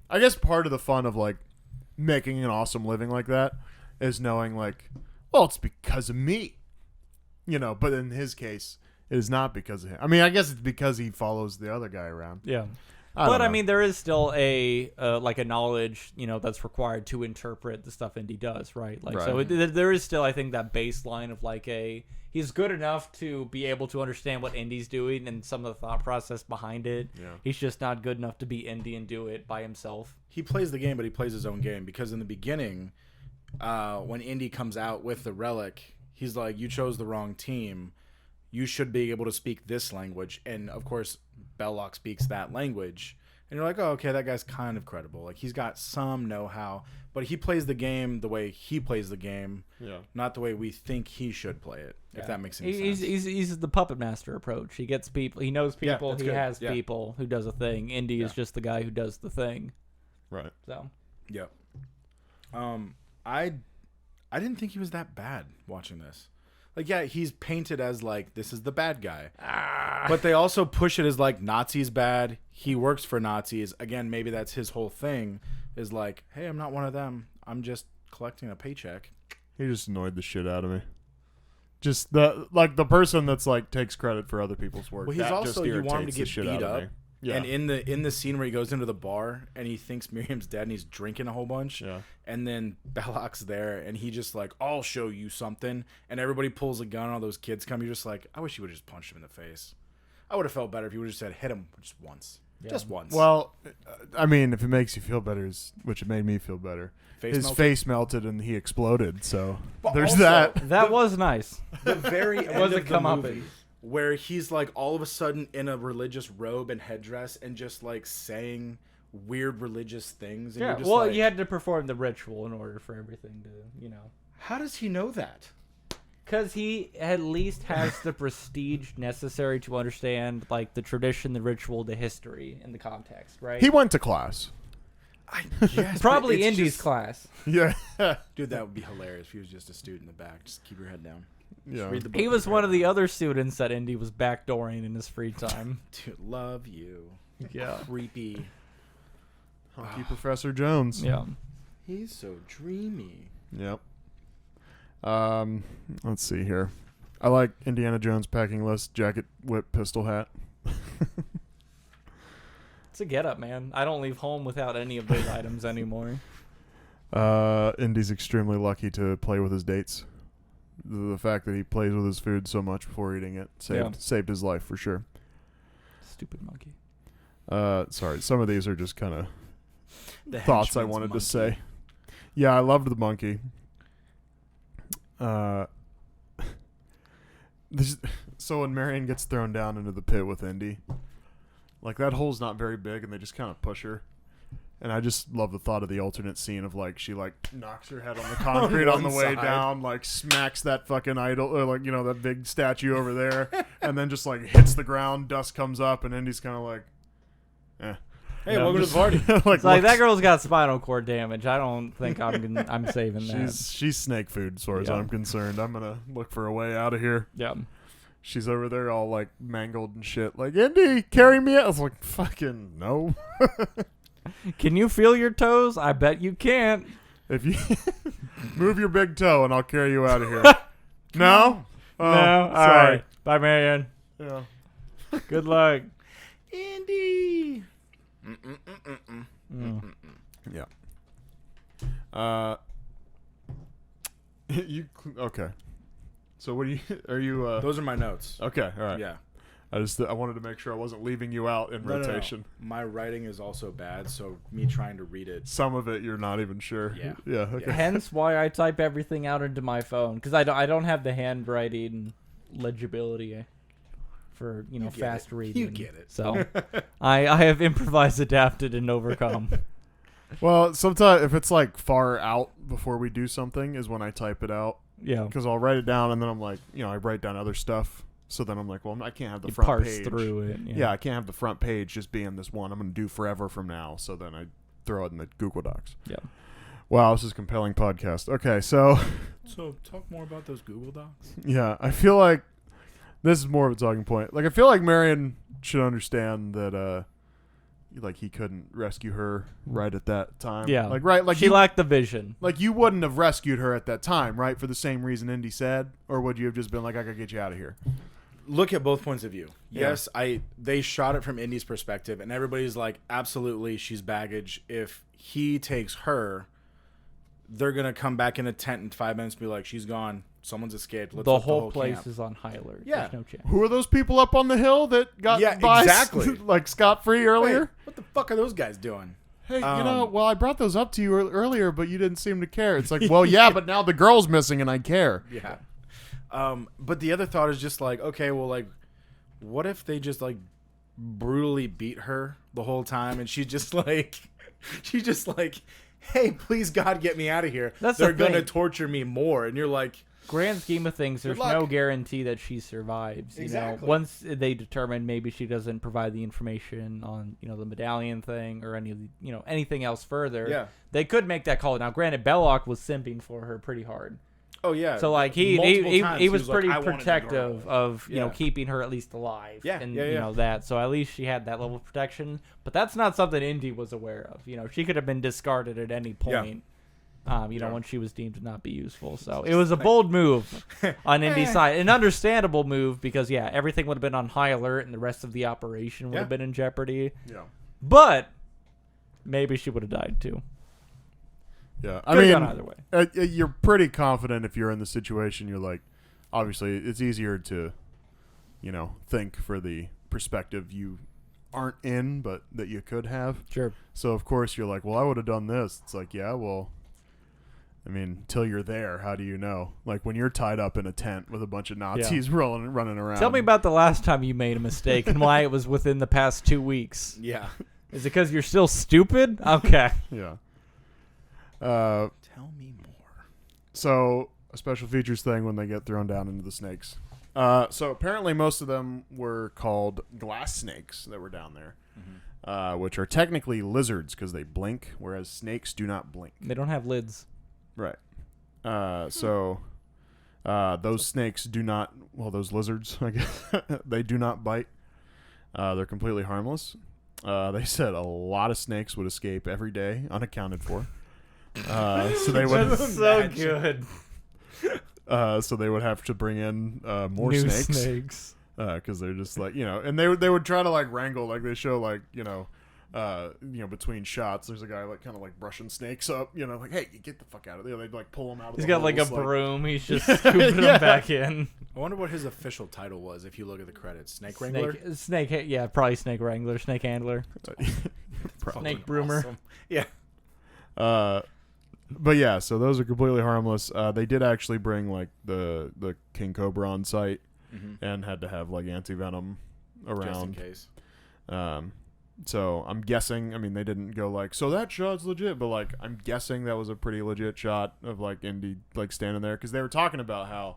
I guess part of the fun of like making an awesome living like that is knowing like, well, it's because of me, But in his case, it is not because of him. I mean, I guess it's because he follows the other guy around. Yeah. don't But I know. mean, there is still a like a knowledge, that's required to interpret the stuff Indy does, right? Like, so Right. there is still, I think, that baseline of like he's good enough to be able to understand what Indy's doing and some of the thought process behind it. Yeah. He's just not good enough to be Indy and do it by himself. He plays the game, but he plays his own game, because in the beginning, when Indy comes out with the relic, he's like, "You chose the wrong team. You should be able to speak this language." And of course, Belloc speaks that language. And you're like, "Oh, okay, that guy's kind of credible. Like, he's got some know-how, but he plays the game the way he plays the game, Yeah. not the way we think he should play it." If that makes any He's, sense. he's the puppet master approach. He gets people. He knows people. that's he good. has Yeah. people who does a thing. Indy is Yeah. just the guy who does the thing. Right. So Yep. I didn't think he was that bad watching this. Like, yeah, he's painted as like, this is the bad guy. But they also push it as like, Nazis bad. He works for Nazis. Again, maybe that's his whole thing, is like, hey, I'm not one of them. I'm just collecting a paycheck. He just annoyed the shit out of me. Just the person that's like takes credit for other people's work. Well, he's that also, just you want him to irritates the get shit beat out of up. me. Yeah. And in the scene where he goes into the bar and he thinks Miriam's dead and he's drinking a whole bunch. Yeah. And then Belloc's there and he just like, "I'll show you something." And everybody pulls a gun and all those kids come. You're just like, I wish he would have just punched him in the face. I would have felt better if he would have just said, hit him just once. Yeah. Just once. Well, I mean, if it makes you feel better, which it made me feel better. His face melted and he exploded. So But there's also, that. that was nice. The very end was a of the comeuppance. movie. where he's like all of a sudden in a religious robe and headdress and just like saying weird religious things. And Yeah, you're just well, like, you had to perform the ritual in order for everything to, how does he know that? Because he at least has the prestige necessary to understand, like, the tradition, the ritual, the history, and the context, right? He went to class. I guess Probably but it's Indy's just- class. Yeah. Dude, that would be hilarious if he was just a student in the back. Just keep your head down. Yeah. Just read the book. He was with your one head of the down. other students that Indy was backdooring in his free time. Dude, love you. Yeah. Creepy. Hunky Professor Jones. Yeah. He's so dreamy. Yep. Let's see here. I like Indiana Jones packing list: jacket, whip, pistol, hat. It's a get-up, man. I don't leave home without any of those items anymore. Indy's extremely lucky to play with his dates. The fact that he plays with his food so much before eating it saved his life for sure. Stupid monkey. Sorry, some of these are just kind of The thoughts I henchman's wanted to monkey. say. Yeah, I loved the monkey. So when Marion gets thrown down into the pit with Indy, like that hole's not very big, and they just kind of push her. And I just love the thought of the alternate scene of like she like knocks her head on the concrete on the one way side. down, like smacks that fucking idol, or like that big statue over there, and then just like hits the ground. Dust comes up, and Indy's kind of like, eh. Hey, Yeah, welcome to just- the party. like, It's like, looks- that girl's got spinal cord damage. I don't think I'm saving that. She's snake food, as far as Yeah. I'm concerned. I'm gonna look for a way out of here. Yeah. She's over there all like mangled and shit. Like, Indy, carry me out. I was like, fucking no. Can you feel your toes? I bet you can't. If you move your big toe and I'll carry you out of here. No? Oh, no. All sorry. right. Bye, Marion. Yeah. Good luck. Indy. Yeah. Okay. So what do you are you Those are my notes. okay, all right. Yeah. I wanted to make sure I wasn't leaving you out in No, no, no. rotation. My writing is also bad, so me trying to read it. Some of it you're not even sure. Yeah. Yeah, okay. Hence why I type everything out into my phone, because I don't have the handwriting legibility for get fast it. reading. You get it. So I have improvised, adapted, and overcome. Well, sometimes if it's like far out before we do something is when I type it out, Yeah. because I'll write it down and then I'm like, I write down other stuff. So then I'm like, well, I can't have the You front parse page. through it. Yeah, I can't have the front page just being this one I'm going to do forever from now. So then I throw it in the Google Docs. Yeah. Wow, this is a compelling podcast. Okay, so So talk more about those Google Docs. yeah, I feel like this is more of a talking point. Like, I feel like Marion should understand that, like, he couldn't rescue her right at that time. Yeah. Like She you, lacked the vision. like you wouldn't have rescued her at that time, right? For the same reason Indy said, or would you have just been like, I gotta get you out of here? Look at both points of view. Yeah. Yes, they shot it from Indy's perspective, and everybody's like, absolutely, she's baggage. If he takes her, they're gonna come back in a tent in 5 minutes and be like, she's gone. Someone's escaped. Let's The look whole place camp. is on high alert. Yeah. There's no chance. Who are those people up on the hill that got Yeah, by exactly. like scot-free Wait, earlier? what the fuck are those guys doing? Hey, Um, well, I brought those up to you earlier, but you didn't seem to care. It's like, well, yeah, but now the girl's missing and I care. Yeah. But the other thought is just like, okay, well, like, what if they just like brutally beat her the whole time, and she's just like, hey, please God, get me out of here. That's They're the gonna thing. torture me more, and you're like, Grand scheme of things, there's luck. no guarantee that she survives. Exactly. Once they determine maybe she doesn't provide the information on the medallion thing or any of the anything else further, Yeah. they could make that call. Now, granted, Belloc was simping for her pretty hard, oh yeah. so like he Multiple times he was like, pretty "I wanted the protective girl." of Yeah. keeping her at least alive. Yeah, and yeah. that. So at least she had that level of protection. But that's not something Indy was aware of. She could have been discarded at any point. When she was deemed to not be useful. So it was a bold move on Indy's side. An understandable move because, everything would have been on high alert and the rest of the operation would have been in jeopardy. Yeah. But maybe she would have died too. Yeah. Could've gone either way. You're pretty confident if you're in the situation. You're like, obviously, it's easier to, think for the perspective you aren't in, but that you could have. Sure. So, of course, you're like, well, I would have done this. It's like, yeah, well, I mean, till you're there, how do you know? Like when you're tied up in a tent with a bunch of Nazis running around. Tell me about the last time you made a mistake and why it was within the past 2 weeks. Yeah. Is it because you're still stupid? Okay. Yeah. Tell me more. So a special features thing when they get thrown down into the snakes. So apparently most of them were called glass snakes that were down there, which are technically lizards because they blink, whereas snakes do not blink. They don't have lids. Right. So those snakes do not. Well, those lizards, I guess, they do not bite. They're completely harmless. They said a lot of snakes would escape every day, unaccounted for. So they would. That's so good. So they would have to bring in more New snakes because they're just like and they would try to like wrangle, like they show like between shots. There's a guy like kind of like brushing snakes up, like, hey, get the fuck out of there. They'd like pull him out. He's got like a broom. He's just scooping them back in. I wonder what his official title was if you look at the credits. Snake Wrangler? Yeah, probably Snake Wrangler, Snake Handler, Snake Broomer. Awesome. Yeah. But yeah, so those are completely harmless. They did actually bring like the King Cobra on site and had to have like anti-venom around. Just in case. So I'm guessing, I mean, they didn't go like, so that shot's legit, but like I'm guessing that was a pretty legit shot of like Indy like standing there, because they were talking about how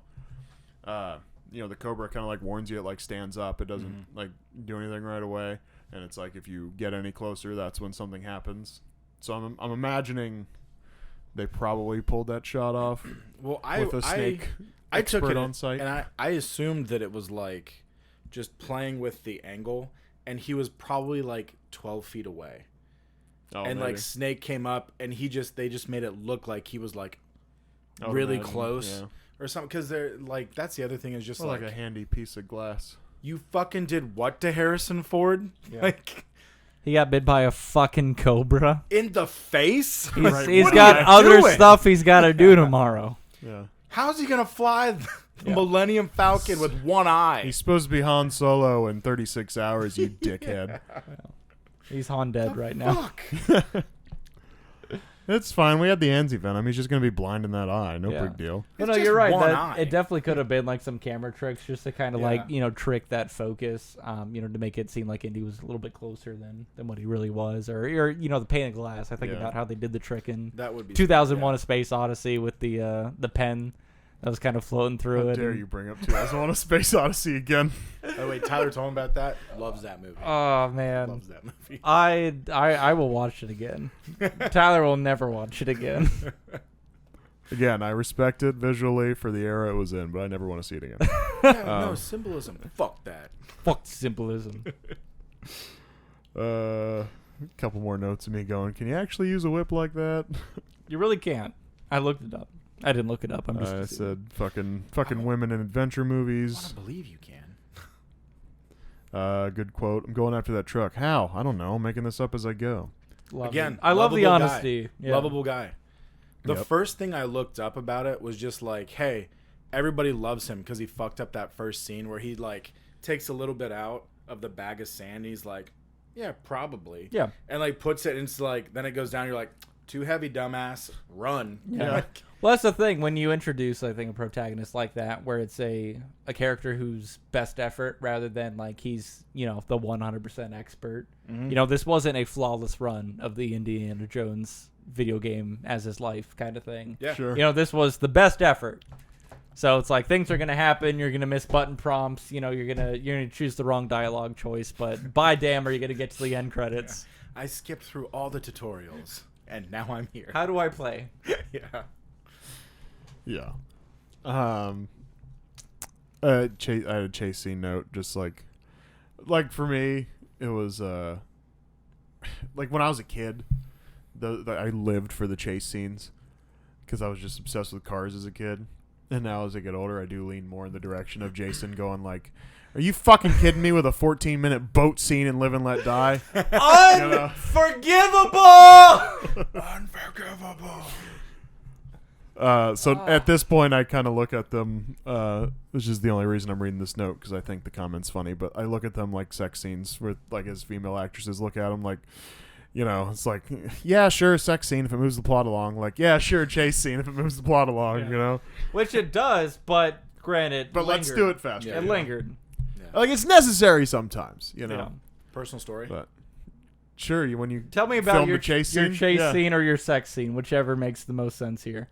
the Cobra kind of like warns you, it like stands up, it doesn't like do anything right away, and it's like if you get any closer, that's when something happens. So I'm imagining they probably pulled that shot off. Well, with a snake I took expert it on site, and I assumed that it was like just playing with the angle, and he was probably like 12 feet away. Oh, and maybe. like Snake came up, and they just made it look like he was like I would really imagine, close yeah. or something. Because they're like, that's the other thing, is just Or like like a handy piece of glass. you fucking did what to Harrison Ford? Yeah. Like He got bit by a fucking cobra. in the face? He's What got are you other doing? stuff he's got to do tomorrow. Yeah. How's he gonna fly the Millennium Falcon with one eye? He's supposed to be Han Solo in 36 hours, you dickhead. He's Han dead right now. Fuck. It's fine. We had the anti-venom. He's just going to be blind in that eye. No Yeah. big deal. But It's no, just you're right. one That, eye. it definitely could have been like some camera tricks just to kind of like, trick that focus, to make it seem like Indy was a little bit closer than what he really was. Or the pane of glass. I think Yeah. about how they did the trick in That would be 2001 A Space Odyssey with the pen that was kind of floating through How it. dare and- you bring up 2001: A Space Odyssey again? Oh wait, Tyler told me about that. Loves that movie. Oh, man. Loves that movie. I will watch it again. Tyler will never watch it again. Again, I respect it visually for the era it was in, but I never want to see it again. No symbolism. Fuck that. Fuck symbolism. A couple more notes of me going, can you actually use a whip like that? You really can't. I looked it up. I didn't look it up. I'm just. I assuming. said fucking women in adventure I movies. want to believe you can. Good quote. I'm going after that truck. How? I don't know. I'm making this up as I go. Love Again, it. I love the lovable guy. honesty. Yeah. Lovable guy. The Yep. first thing I looked up about it was just like, hey, everybody loves him because he fucked up that first scene where he like takes a little bit out of the bag of sand. He's like, yeah, probably. Yeah. And like puts it into like, then it goes down. You're like, too heavy, dumbass. Run. Yeah. Like, Well, that's the thing when you introduce, I think, a protagonist like that, where it's a character whose best effort rather than like he's the 100% expert. This wasn't a flawless run of the Indiana Jones video game as his life kind of thing. yeah. Sure. This was the best effort. So it's like things are gonna happen. You're gonna miss button prompts. You're gonna choose the wrong dialogue choice. But by damn, are you gonna get to the end credits? I skipped through all the tutorials and now I'm here. How do I play? Yeah. Yeah. I had a chase scene note, just like for me, it was like when I was a kid, I lived for the chase scenes because I was just obsessed with cars as a kid. And now as I get older, I do lean more in the direction of Jason going like, are you fucking kidding me with a 14-minute boat scene in Live and Let Die? Unforgivable. Unforgivable. So at this point, I kind of look at them. This is the only reason I'm reading this note because I think the comment's funny. But I look at them like sex scenes, where like as female actresses look at them like, You know, it's like, yeah, sure, sex scene if it moves the plot along. Like, yeah, sure, chase scene if it moves the plot along. Yeah. You know, Which it does, but granted, but let's lingered. do it faster. Yeah. It lingered. Like it's necessary sometimes. You know, Yeah. Personal story. but sure, when you Tell me about film your the chase your scene, chase yeah. scene or your sex scene, whichever makes the most sense here.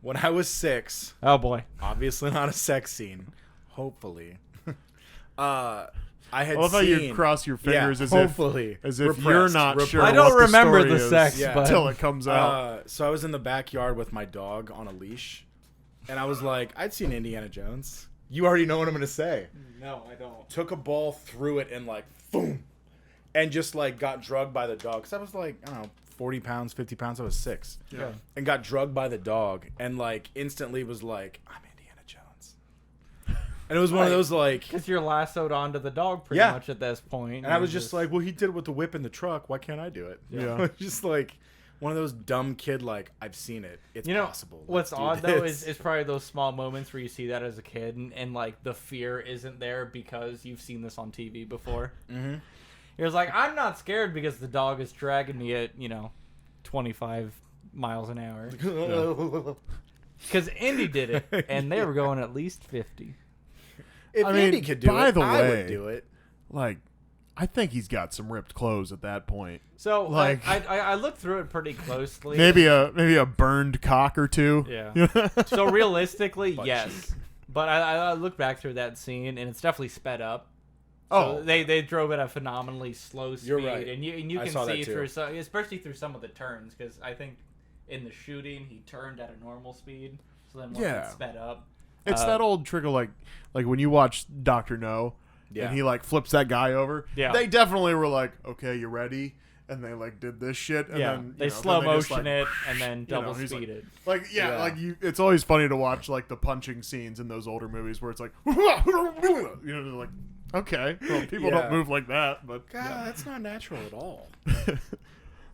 When I was 6, Oh boy. obviously not a sex scene. Hopefully. I had I love how seen. you cross your fingers as hopefully. if you're Repressed, not sure. I repressed. don't what remember story the is sex, Yeah. but until it comes out. So I was in the backyard with my dog on a leash, and I was like, I'd seen Indiana Jones. You already know what I'm gonna say. no, I don't. Took a ball, threw it, and like, boom, and just like got drugged by the dog. Cause I was like, I don't know, 40 pounds, 50 pounds. I was 6, Yeah. and got drugged by the dog, and like instantly was like, I'm Indiana Jones. And it was one of those like, Because you're lassoed onto the dog pretty Yeah. much at this point. and I was just like, well, he did it with the whip in the truck. Why can't I do it? Yeah. Just like one of those dumb kid like, I've seen it. It's you know, possible. what's Let's do odd though this. is probably those small moments where you see that as a kid and like the fear isn't there because you've seen this on TV before. Mm-hmm. You're just like, I'm not scared because the dog is dragging me at 25 miles an hour. Because Indy did it, and they were going at least 50. If I mean, Indy could do by it, the I way- would do it. Like, I think he's got some ripped clothes at that point. So Like- I looked through it pretty closely. Maybe a burned cock or two. Yeah. So realistically, Butt yes. But I looked back through that scene, and it's definitely sped up. Oh. So they drove at a phenomenally slow speed, You're right. and you I can saw that see too. through some, especially through some of the turns, because I think in the shooting he turned at a normal speed, so then once Yeah. it sped up, It's that old trick of like when you watch Dr. No Yeah. and he like flips that guy over. Yeah. They definitely were like, okay, you ready? And they like did this shit. And yeah, then, you they know, slow then they just, motion like, it and then double he's speed like- it. Like Yeah. like it's always funny to watch like the punching scenes in those older movies where it's like you know like okay, well people Yeah. don't move like that, but God, that's not natural at all.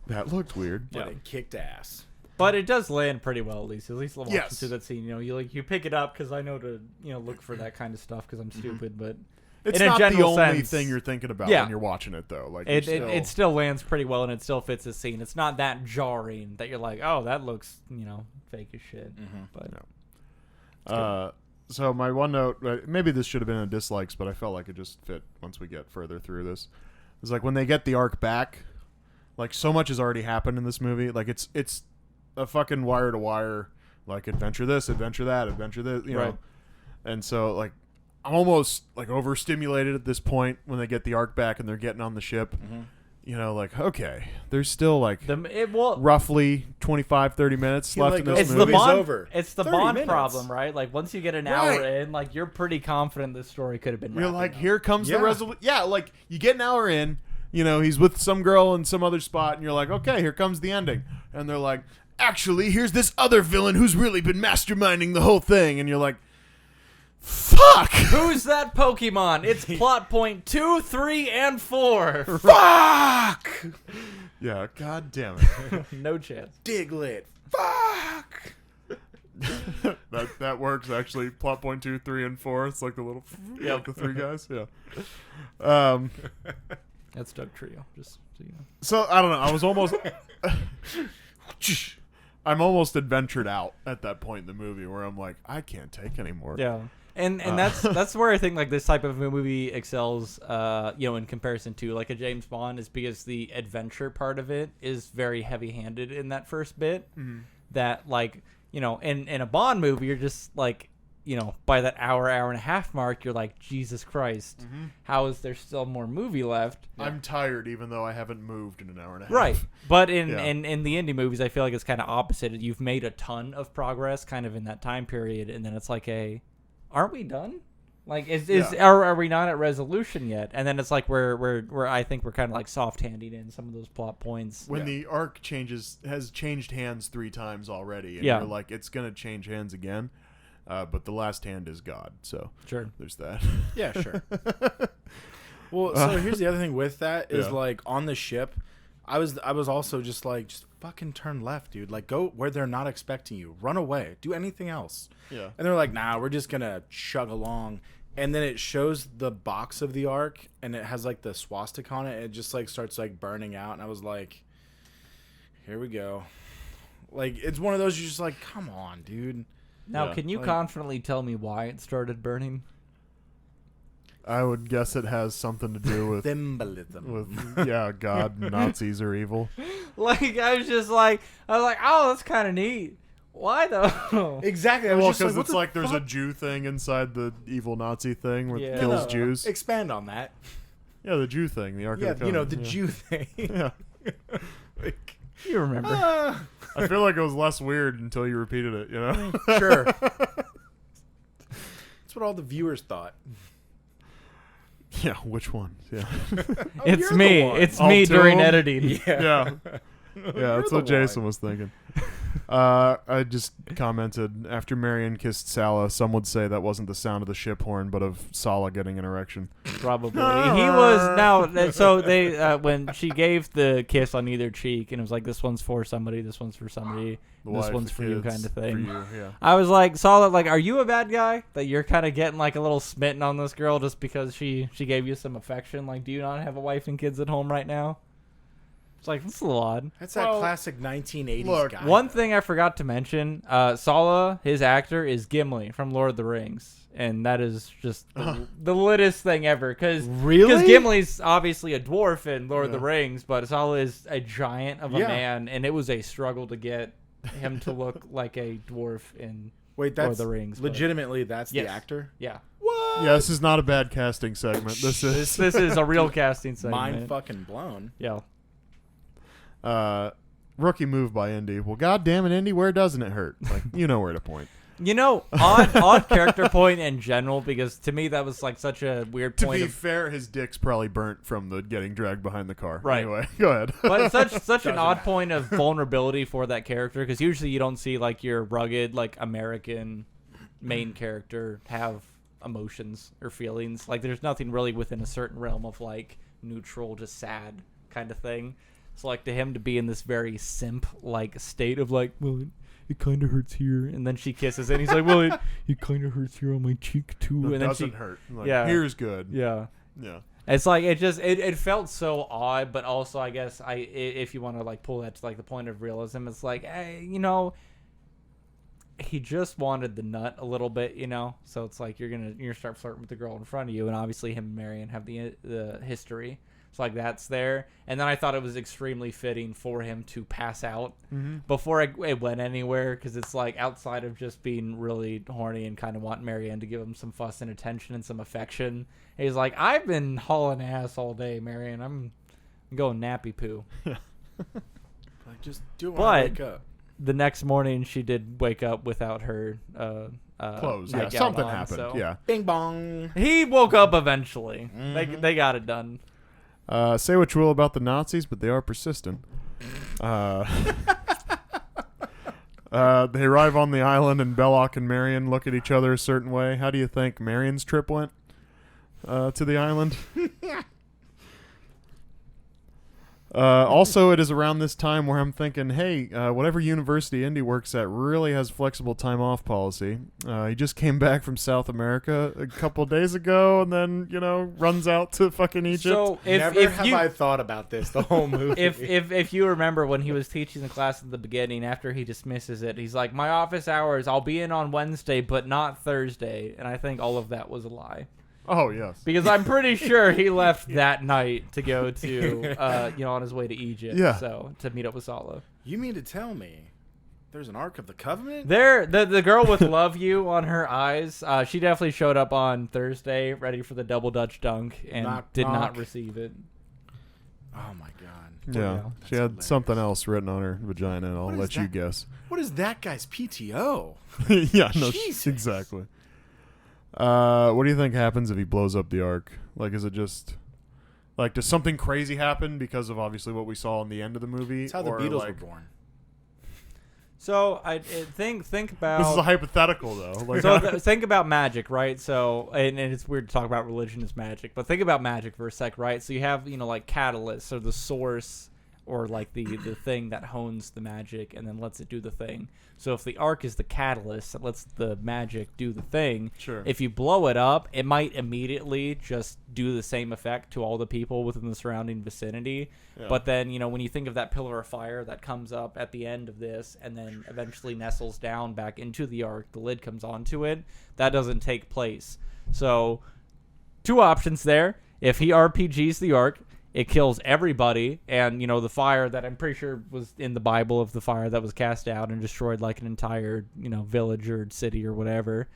that looked weird. But Yeah. it kicked ass. But it does land pretty well, at least watching Yes. through that scene. You pick it up because I know to look for that kind of stuff because I'm stupid, but It's in a not the general only sense, thing you're thinking about Yeah. when you're watching it though. Like it still lands pretty well and it still fits the scene. It's not that jarring that you're like, oh, that looks fake as shit. But So my one note, maybe this should have been in dislikes, but I felt like it just fit once we get further through this. It's like when they get the arc back, like so much has already happened in this movie. Like it's a fucking wire to wire, like adventure this, adventure that, adventure this, you know. Right. And so like I'm almost like overstimulated at this point when they get the arc back and they're getting on the ship. You know, like okay, there's still like roughly 25-30 minutes He, left like, in goes, this it's movie. the Bond. over. It's the 30 Bond minutes. problem, right? Like once you get an hour Right. in, like you're pretty confident this story could have been. You're wrapping like, up. here comes Yeah. the resolution. Yeah, like you get an hour in, he's with some girl in some other spot, and you're like, okay, here comes the ending. And they're like, actually, here's this other villain who's really been masterminding the whole thing. And you're like, fuck! Who's that Pokemon? It's plot point 2, 3, and 4. Fuck! Yeah, god damn it. No chance. Diglett. Fuck. that works, actually. Plot point 2, 3, and 4. It's like the little, like the three guys. Yeah. That's Doug Trio. Just so you know. So I don't know. I was almost, I'm almost adventured out at that point in the movie where I'm like, I can't take anymore. Yeah. And that's where I think like this type of movie excels, in comparison to like a James Bond, is because the adventure part of it is very heavy-handed in that first bit. That like in a Bond movie, you're just like by that hour and a half mark, you're like, Jesus Christ, how is there still more movie left? I'm tired, even though I haven't moved in an hour and a half. Right. But in the indie movies, I feel like it's kind of opposite. You've made a ton of progress kind of in that time period, and then it's like aren't we done? Like, are we not at resolution yet? And then it's like we're I think we're kind of like soft-handing in some of those plot points. When the arc has changed hands 3 times already, and Yeah. you're like, it's gonna change hands again. But the last hand is God, so Sure. there's that. Yeah, sure. Well, so here's the other thing with that is Yeah. like on the ship, I was also just like, just fucking turn left, dude. Like go where they're not expecting you. Run away. Do anything else. Yeah. And they're like, nah, we're just gonna chug along. And then it shows the box of the ark, and it has like the swastika on it. And it just like starts like burning out, and I was like, Here we go. Like, it's one of those you're just like, come on, dude. Now, Yeah, can you like- confidently tell me why it started burning? I would guess it has something to do with Symbolism. God, Nazis are evil. Like, I was like, oh, that's kind of neat. Why though? Exactly. I was Well, just because what it's the like there's a fuck? Jew thing inside the evil Nazi thing where Yeah. it kills No. Jews. Expand on that. Yeah, the Jew thing, the Ark Yeah, of the you know, Covenant. the yeah. Jew thing. Yeah. Like, You remember? I feel like it was less weird until you repeated it, you know? sure. That's what all the viewers thought. Yeah, which one? Yeah. It's you're the me. one. It's All me two of during them? editing. Yeah. Yeah, that's the what Jason one. was thinking. I just commented, after Marion kissed Sala, some would say that wasn't the sound of the ship horn, but of Sala getting an erection. Probably. He was now. So they when she gave the kiss on either cheek and it was like, this one's for somebody, this one's for somebody, The this wife, one's the for you, kids, kind of For thing. you, yeah. I was like, Solid, like, are you a bad guy that you're kind of getting like a little smitten on this girl just because she gave you some affection? Like, do you not have a wife and kids at home right now? It's like, that's a little odd. That's that Well, classic 1980s look, guy. One thing I forgot to mention, Sala, his actor, is Gimli from Lord of the Rings. And that is just the littest thing ever. Because Really? Gimli's obviously a dwarf in Lord of the Yeah. Rings, but Sala is a giant of a Yeah. man. And it was a struggle to get him to look like a dwarf in Wait, Lord that's of the Rings. but- legitimately that's Yes. the actor? Yeah. What? Yeah, this is not a bad casting segment. This is This is a real casting segment. Mind fucking blown. Yeah. rookie move by Indy. Well, God damn it, Indy, where doesn't it hurt? Like, you know where to point. You know, odd character point in general, because to me that was like such a weird To point be of fair, his dick's probably burnt from the getting dragged behind the car. Right. Anyway, go ahead. but it's such an Doesn't odd matter. point of vulnerability for that character, because usually you don't see like your rugged like American main character have emotions or feelings. Like there's nothing really within a certain realm of like neutral, just sad kind of thing. So like to him to be in this very simp like state of like, well, it kind of hurts here, and then she kisses and he's like, well, it kind of hurts here on my cheek too, It and then doesn't she hurt. Like, yeah. Here's good. yeah. Yeah. It's like it felt so odd, but also I guess if you want to like pull that to like the point of realism, it's like, hey, you know, he just wanted the nut a little bit, you know. So it's like you're gonna start flirting with the girl in front of you, and obviously him and Marion have the history. So like that's there, and then I thought it was extremely fitting for him to pass out before it went anywhere, because it's like outside of just being really horny and kind of wanting Marianne to give him some fuss and attention and some affection. He's like, I've been hauling ass all day, Marianne. I'm going nappy poo. Like, just do it when But- I wake up. The next morning, she did wake up without her Clothes. Yeah. nightgown Something on, happened. so- Yeah. Bing bong. He woke up eventually. They got it done. Say what you will about the Nazis, but they are persistent. They arrive on the island, and Belloc and Marion look at each other a certain way. How do you think Marion's trip went to the island? Also, it is around this time where I'm thinking, hey, whatever university Indy works at really has flexible time off policy. He just came back from South America a couple days ago, and then, runs out to fucking Egypt. So Never have I thought about this the whole movie. if you remember when he was teaching the class at the beginning, after he dismisses it, he's like, my office hours, I'll be in on Wednesday, but not Thursday. And I think all of that was a lie. Oh, yes. Because I'm pretty sure he left that night to go to, on his way to Egypt. Yeah. So, to meet up with Sala. You mean to tell me there's an Ark of the Covenant? The girl with "Love You" on her eyes, she definitely showed up on Thursday, ready for the double Dutch dunk, and Knock, did not knock. receive it. Oh my god. Yeah, Wow. she had hilarious. something else written on her vagina, and I'll What is let you that? guess. What is that guy's PTO? Yeah, no, Jesus. exactly. What do you think happens if he blows up the Ark? Like, is it just... Like, does something crazy happen because of obviously what we saw in the end of the movie? That's how the or, Beatles like, were born. So I think about This is a hypothetical, though. Like, so think about magic, right? So and it's weird to talk about religion as magic, but think about magic for a sec, right? So you have like catalysts or the source or like the thing that hones the magic and then lets it do the thing. So if the arc is the catalyst that lets the magic do the thing, Sure. if you blow it up, it might immediately just do the same effect to all the people within the surrounding vicinity. Yeah. But then, you know, when you think of that pillar of fire that comes up at the end of this and then eventually nestles down back into the arc, the lid comes onto it, that doesn't take place. So 2 options there. If he RPGs the arc, it kills everybody, and, you know, the fire that I'm pretty sure was in the Bible of the fire that was cast out and destroyed like an entire, you know, village or city or whatever.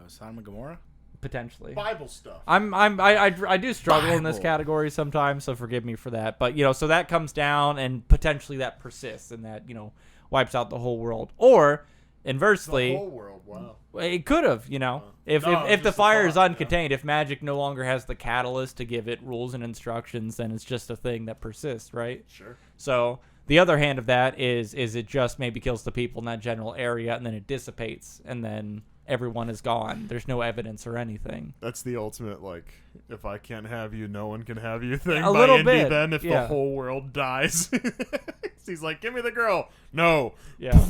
Sodom and Gomorrah? Potentially. Bible stuff. I do struggle in this Bible. category sometimes, so forgive me for that. But, you know, so that comes down and potentially that persists and that, you know, wipes out the whole world. Or inversely, The whole world. Wow. it could have, you know, if No, if the just the fire is thought, uncontained, if magic no longer has the catalyst to give it rules and instructions, then it's just a thing that persists, right? Sure. So the other hand of that is it just maybe kills the people in that general area and then it dissipates and then everyone is gone. There's no evidence or anything. That's the ultimate, like, if I can't have you, no one can have you thing A by little Indy bit, then if yeah. the whole world dies. He's like, give me the girl. No. Yeah.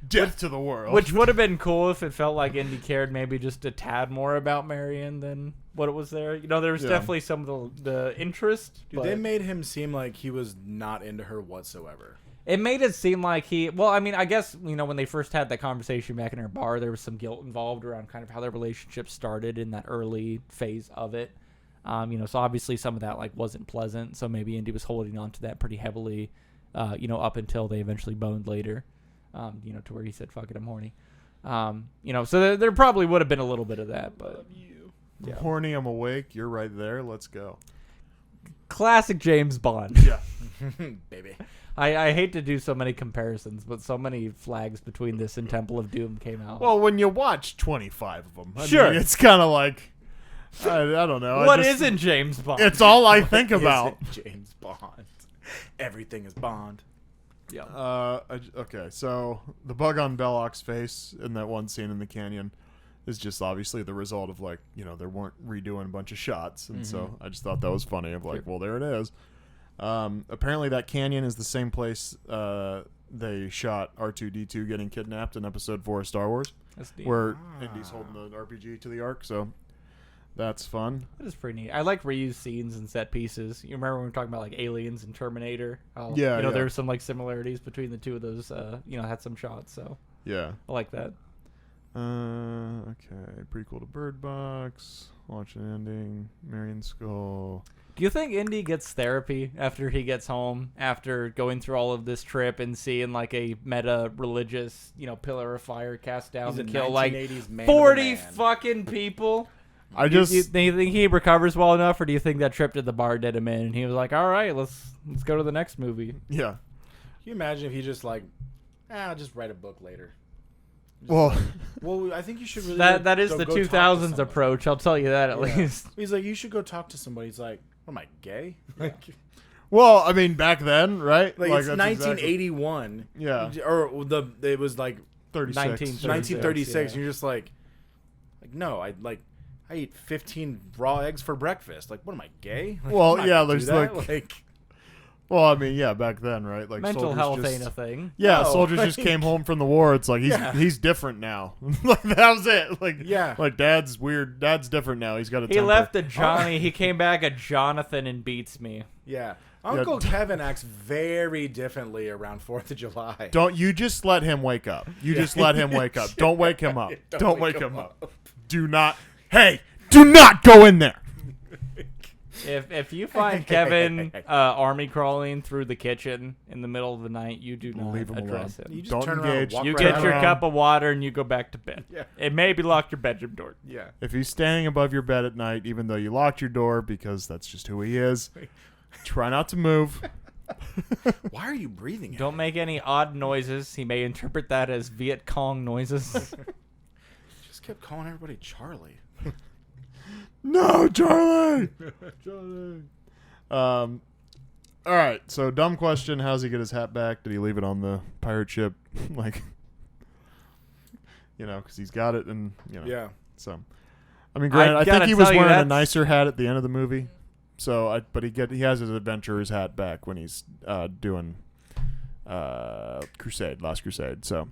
Death to the world. Which would have been cool if it felt like Indy cared maybe just a tad more about Marion than what it was there. You know, there was Yeah. definitely some of the interest. Dude, but they made him seem like he was not into her whatsoever. it made it seem like well, I mean, I guess, you know, when they first had that conversation back in her bar, there was some guilt involved around kind of how their relationship started in that early phase of it. You know, so obviously some of that like wasn't pleasant. So maybe Indy was holding on to that pretty heavily, you know, up until they eventually boned later. You know, to where he said, "Fuck it, I'm horny." You know, so there probably would have been a little bit of that, but I'm horny, I'm awake. You're right there. Let's go. classic James Bond. Yeah. Baby. I hate to do so many comparisons, but so many flags between this and Temple of Doom came out. Well, when you watch 25 of them, Sure. it's kind of like, I don't know. what isn't James Bond? It's all I think about. Is it James Bond. Everything is Bond. Yeah. Okay, so the bug on Belloc's face in that one scene in the canyon is just obviously the result of, like, you know, they weren't redoing a bunch of shots, and so I just thought that was funny. Of like, well, there it is. Apparently, that canyon is the same place they shot R2-D2 getting kidnapped in Episode 4 of Star Wars, That's neat. where Indy's holding the RPG to the Ark. So that's fun. That is pretty neat. I like reused scenes and set pieces. You remember when we were talking about like Aliens and Terminator? How, Yeah, you know, yeah. there's some like similarities between the two of those. You know, had some shots, so Yeah. I like that. Okay. Prequel to Bird Box. Watch an ending. Marion Skull. Do you think Indy gets therapy after he gets home, after going through all of this trip and seeing like a meta religious, you know, pillar of fire cast down He's and a kill like 1980s man of the 40 man. fucking people? I Do just you think he recovers well enough, or do you think that trip to the bar did him in and he was like, all right, let's go to the next movie? yeah. Can you imagine if he just like, I'll just write a book later. Just Well, like, well, I think you should really That is go the talk to 2000s somebody. approach, I'll tell you that at Yeah. least. He's like, you should go talk to somebody. He's like, what am I, gay? Like well, I mean, back then, right? it's that's 1981. Yeah. Or it was like 36. 1936. yeah. And you're just like no, I eat 15 raw eggs for breakfast. Like, what am I, gay? Like, Well, I'm not yeah, gonna do there's, that. like- Well, I mean, yeah, back then, right? Like Mental soldiers health just, ain't a thing. Yeah, No, soldiers just like- came home from the war. It's like he's different now. Like that was it. Like Yeah. like Dad's weird. Dad's different now. He's got a He temper. left a Johnny, he came back a Jonathan and beats me. Yeah. Uncle Kevin acts very differently around 4th of July. Don't you just let him wake up. You just let him wake up. Don't wake him up. Don't wake him up. Do not. Hey, do not go in there. If you find Kevin army crawling through the kitchen in the middle of the night, you do not Leave him address alone. him. You just Don't turn around and engage. walk You right get out. your around. cup of water and you go back to bed. Yeah. It maybe lock your bedroom door. Yeah. If he's standing above your bed at night, even though you locked your door because that's just who he is, try not to move. Why are you breathing? Don't make any odd noises. He may interpret that as Viet Cong noises. Just kept calling everybody Charlie. No, Charlie. Charlie. All right. So, dumb question: how's he get his hat back? Did he leave it on the pirate ship? Like, you know, because he's got it, and you know. Yeah. So, I mean, granted, I think gotta he was tell you, wearing a that's- nicer hat at the end of the movie. but he has his adventurer's hat back when he's doing Last Crusade. So,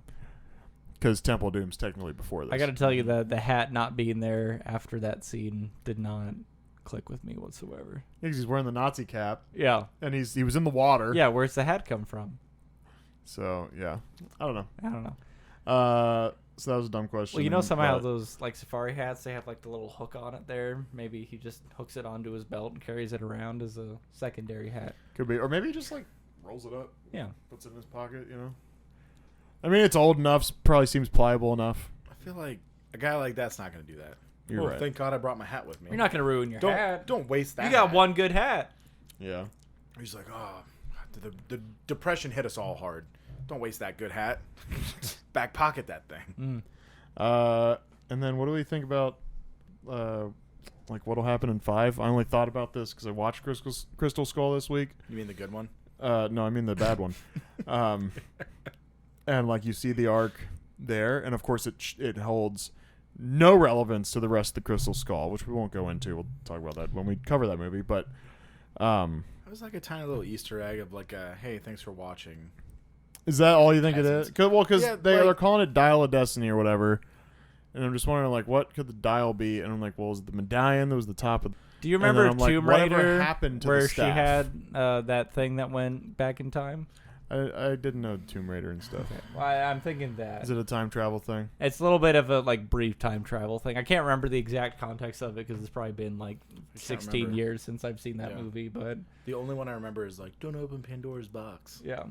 because Temple of Doom's technically before this. I got to tell you that the hat not being there after that scene did not click with me whatsoever. Because he's wearing the Nazi cap. Yeah. And he was in the water. Yeah, where's the hat come from? So, yeah. I don't know. So that was a dumb question. Well, you know somehow those like safari hats, they have like the little hook on it there. Maybe he just hooks it onto his belt and carries it around as a secondary hat. Could be. Or maybe he just like rolls it up. Yeah. Puts it in his pocket, you know? I mean, it's old enough. Probably seems pliable enough. I feel like a guy like that's not going to do that. You're right. Thank God I brought my hat with me. You're not going to ruin your hat. Don't waste that. You got hat. one good hat. Yeah. He's like, oh, the depression hit us all hard. Don't waste that good hat. Back pocket that thing. And then what do we think about, like, what'll happen in 5? I only thought about this because I watched Crystal Skull this week. You mean the good one? No, I mean the bad one. And, like, you see the arc there, and, of course, it holds no relevance to the rest of the Crystal Skull, which we won't go into. We'll talk about that when we cover that movie. But it was like a tiny little Easter egg of like, hey, thanks for watching. Is that all you think it is? Because Yeah, they're calling it Dial of Destiny or whatever. And I'm just wondering, like, what could the dial be? And I'm like, well, is it the medallion that was the top of? Do you remember Tomb Raider happened to where the she staff? had that thing that went back in time? I didn't know Tomb Raider and stuff. Well, I'm thinking that. Is it a time travel thing? It's a little bit of a like brief time travel thing. I can't remember the exact context of it because it's probably been like 16 remember. years since I've seen that Yeah. movie. But The only one I remember is like, don't open Pandora's box. yeah.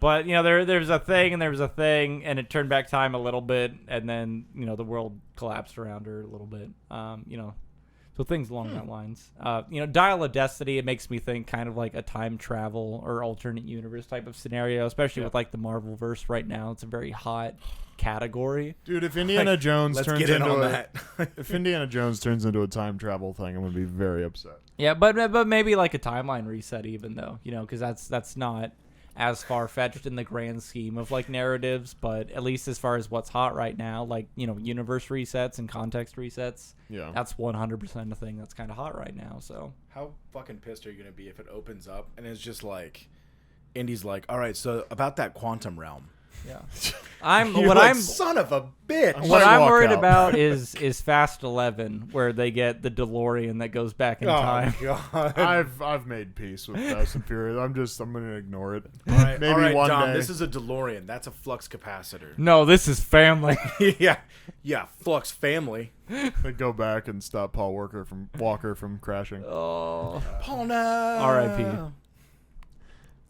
But, you know, there's a thing and there was a thing, and it turned back time a little bit, and then, you know, the world collapsed around her a little bit. You know, so things along that lines. You know, Dial of Destiny, it makes me think kind of like a time travel or alternate universe type of scenario, especially with, like, the Marvel-verse right now. It's a very hot category. Dude, if Indiana Jones Let's turns get in into on a, that. if Indiana Jones turns into a time travel thing, I'm gonna be very upset. Yeah, but maybe like a timeline reset even, though, you know, because that's not as far-fetched in the grand scheme of like narratives, but at least as far as what's hot right now, like, you know, universe resets and context resets, Yeah. that's 100% a thing that's kind of hot right now. So How fucking pissed are you going to be if it opens up and it's just like, Indy's like, all right, so about that quantum realm. yeah, Son of a bitch. what I'm walk worried out. about is Fast 11, where they get the DeLorean that goes back in time. God. I've made peace with Fast and Furious. I'm gonna ignore it. All right, Maybe one Dom, day. this is a DeLorean. That's a flux capacitor. No, this is family. yeah, flux family. They go back and stop Paul Walker from crashing. Oh, Paul, no. R.I.P.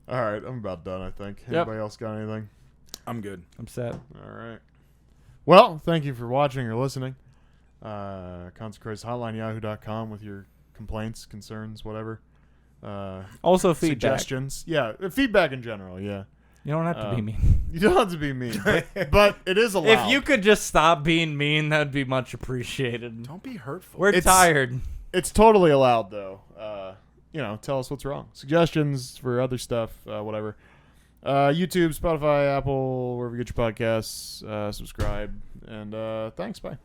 All right, I'm about done. I think. Yep. Anybody else got anything? I'm good. I'm set. All right. Well, thank you for watching or listening. ConsecrateHotline.yahoo.com with your complaints, concerns, whatever. Also, feedback. Suggestions. Yeah, feedback in general, yeah. You don't have to be mean. You don't have to be mean, but it is allowed. If you could just stop being mean, that'd be much appreciated. Don't be hurtful. We're tired. It's totally allowed, though. You know, tell us what's wrong. Suggestions for other stuff, whatever. YouTube, Spotify, Apple, wherever you get your podcasts. Subscribe. And thanks. Bye.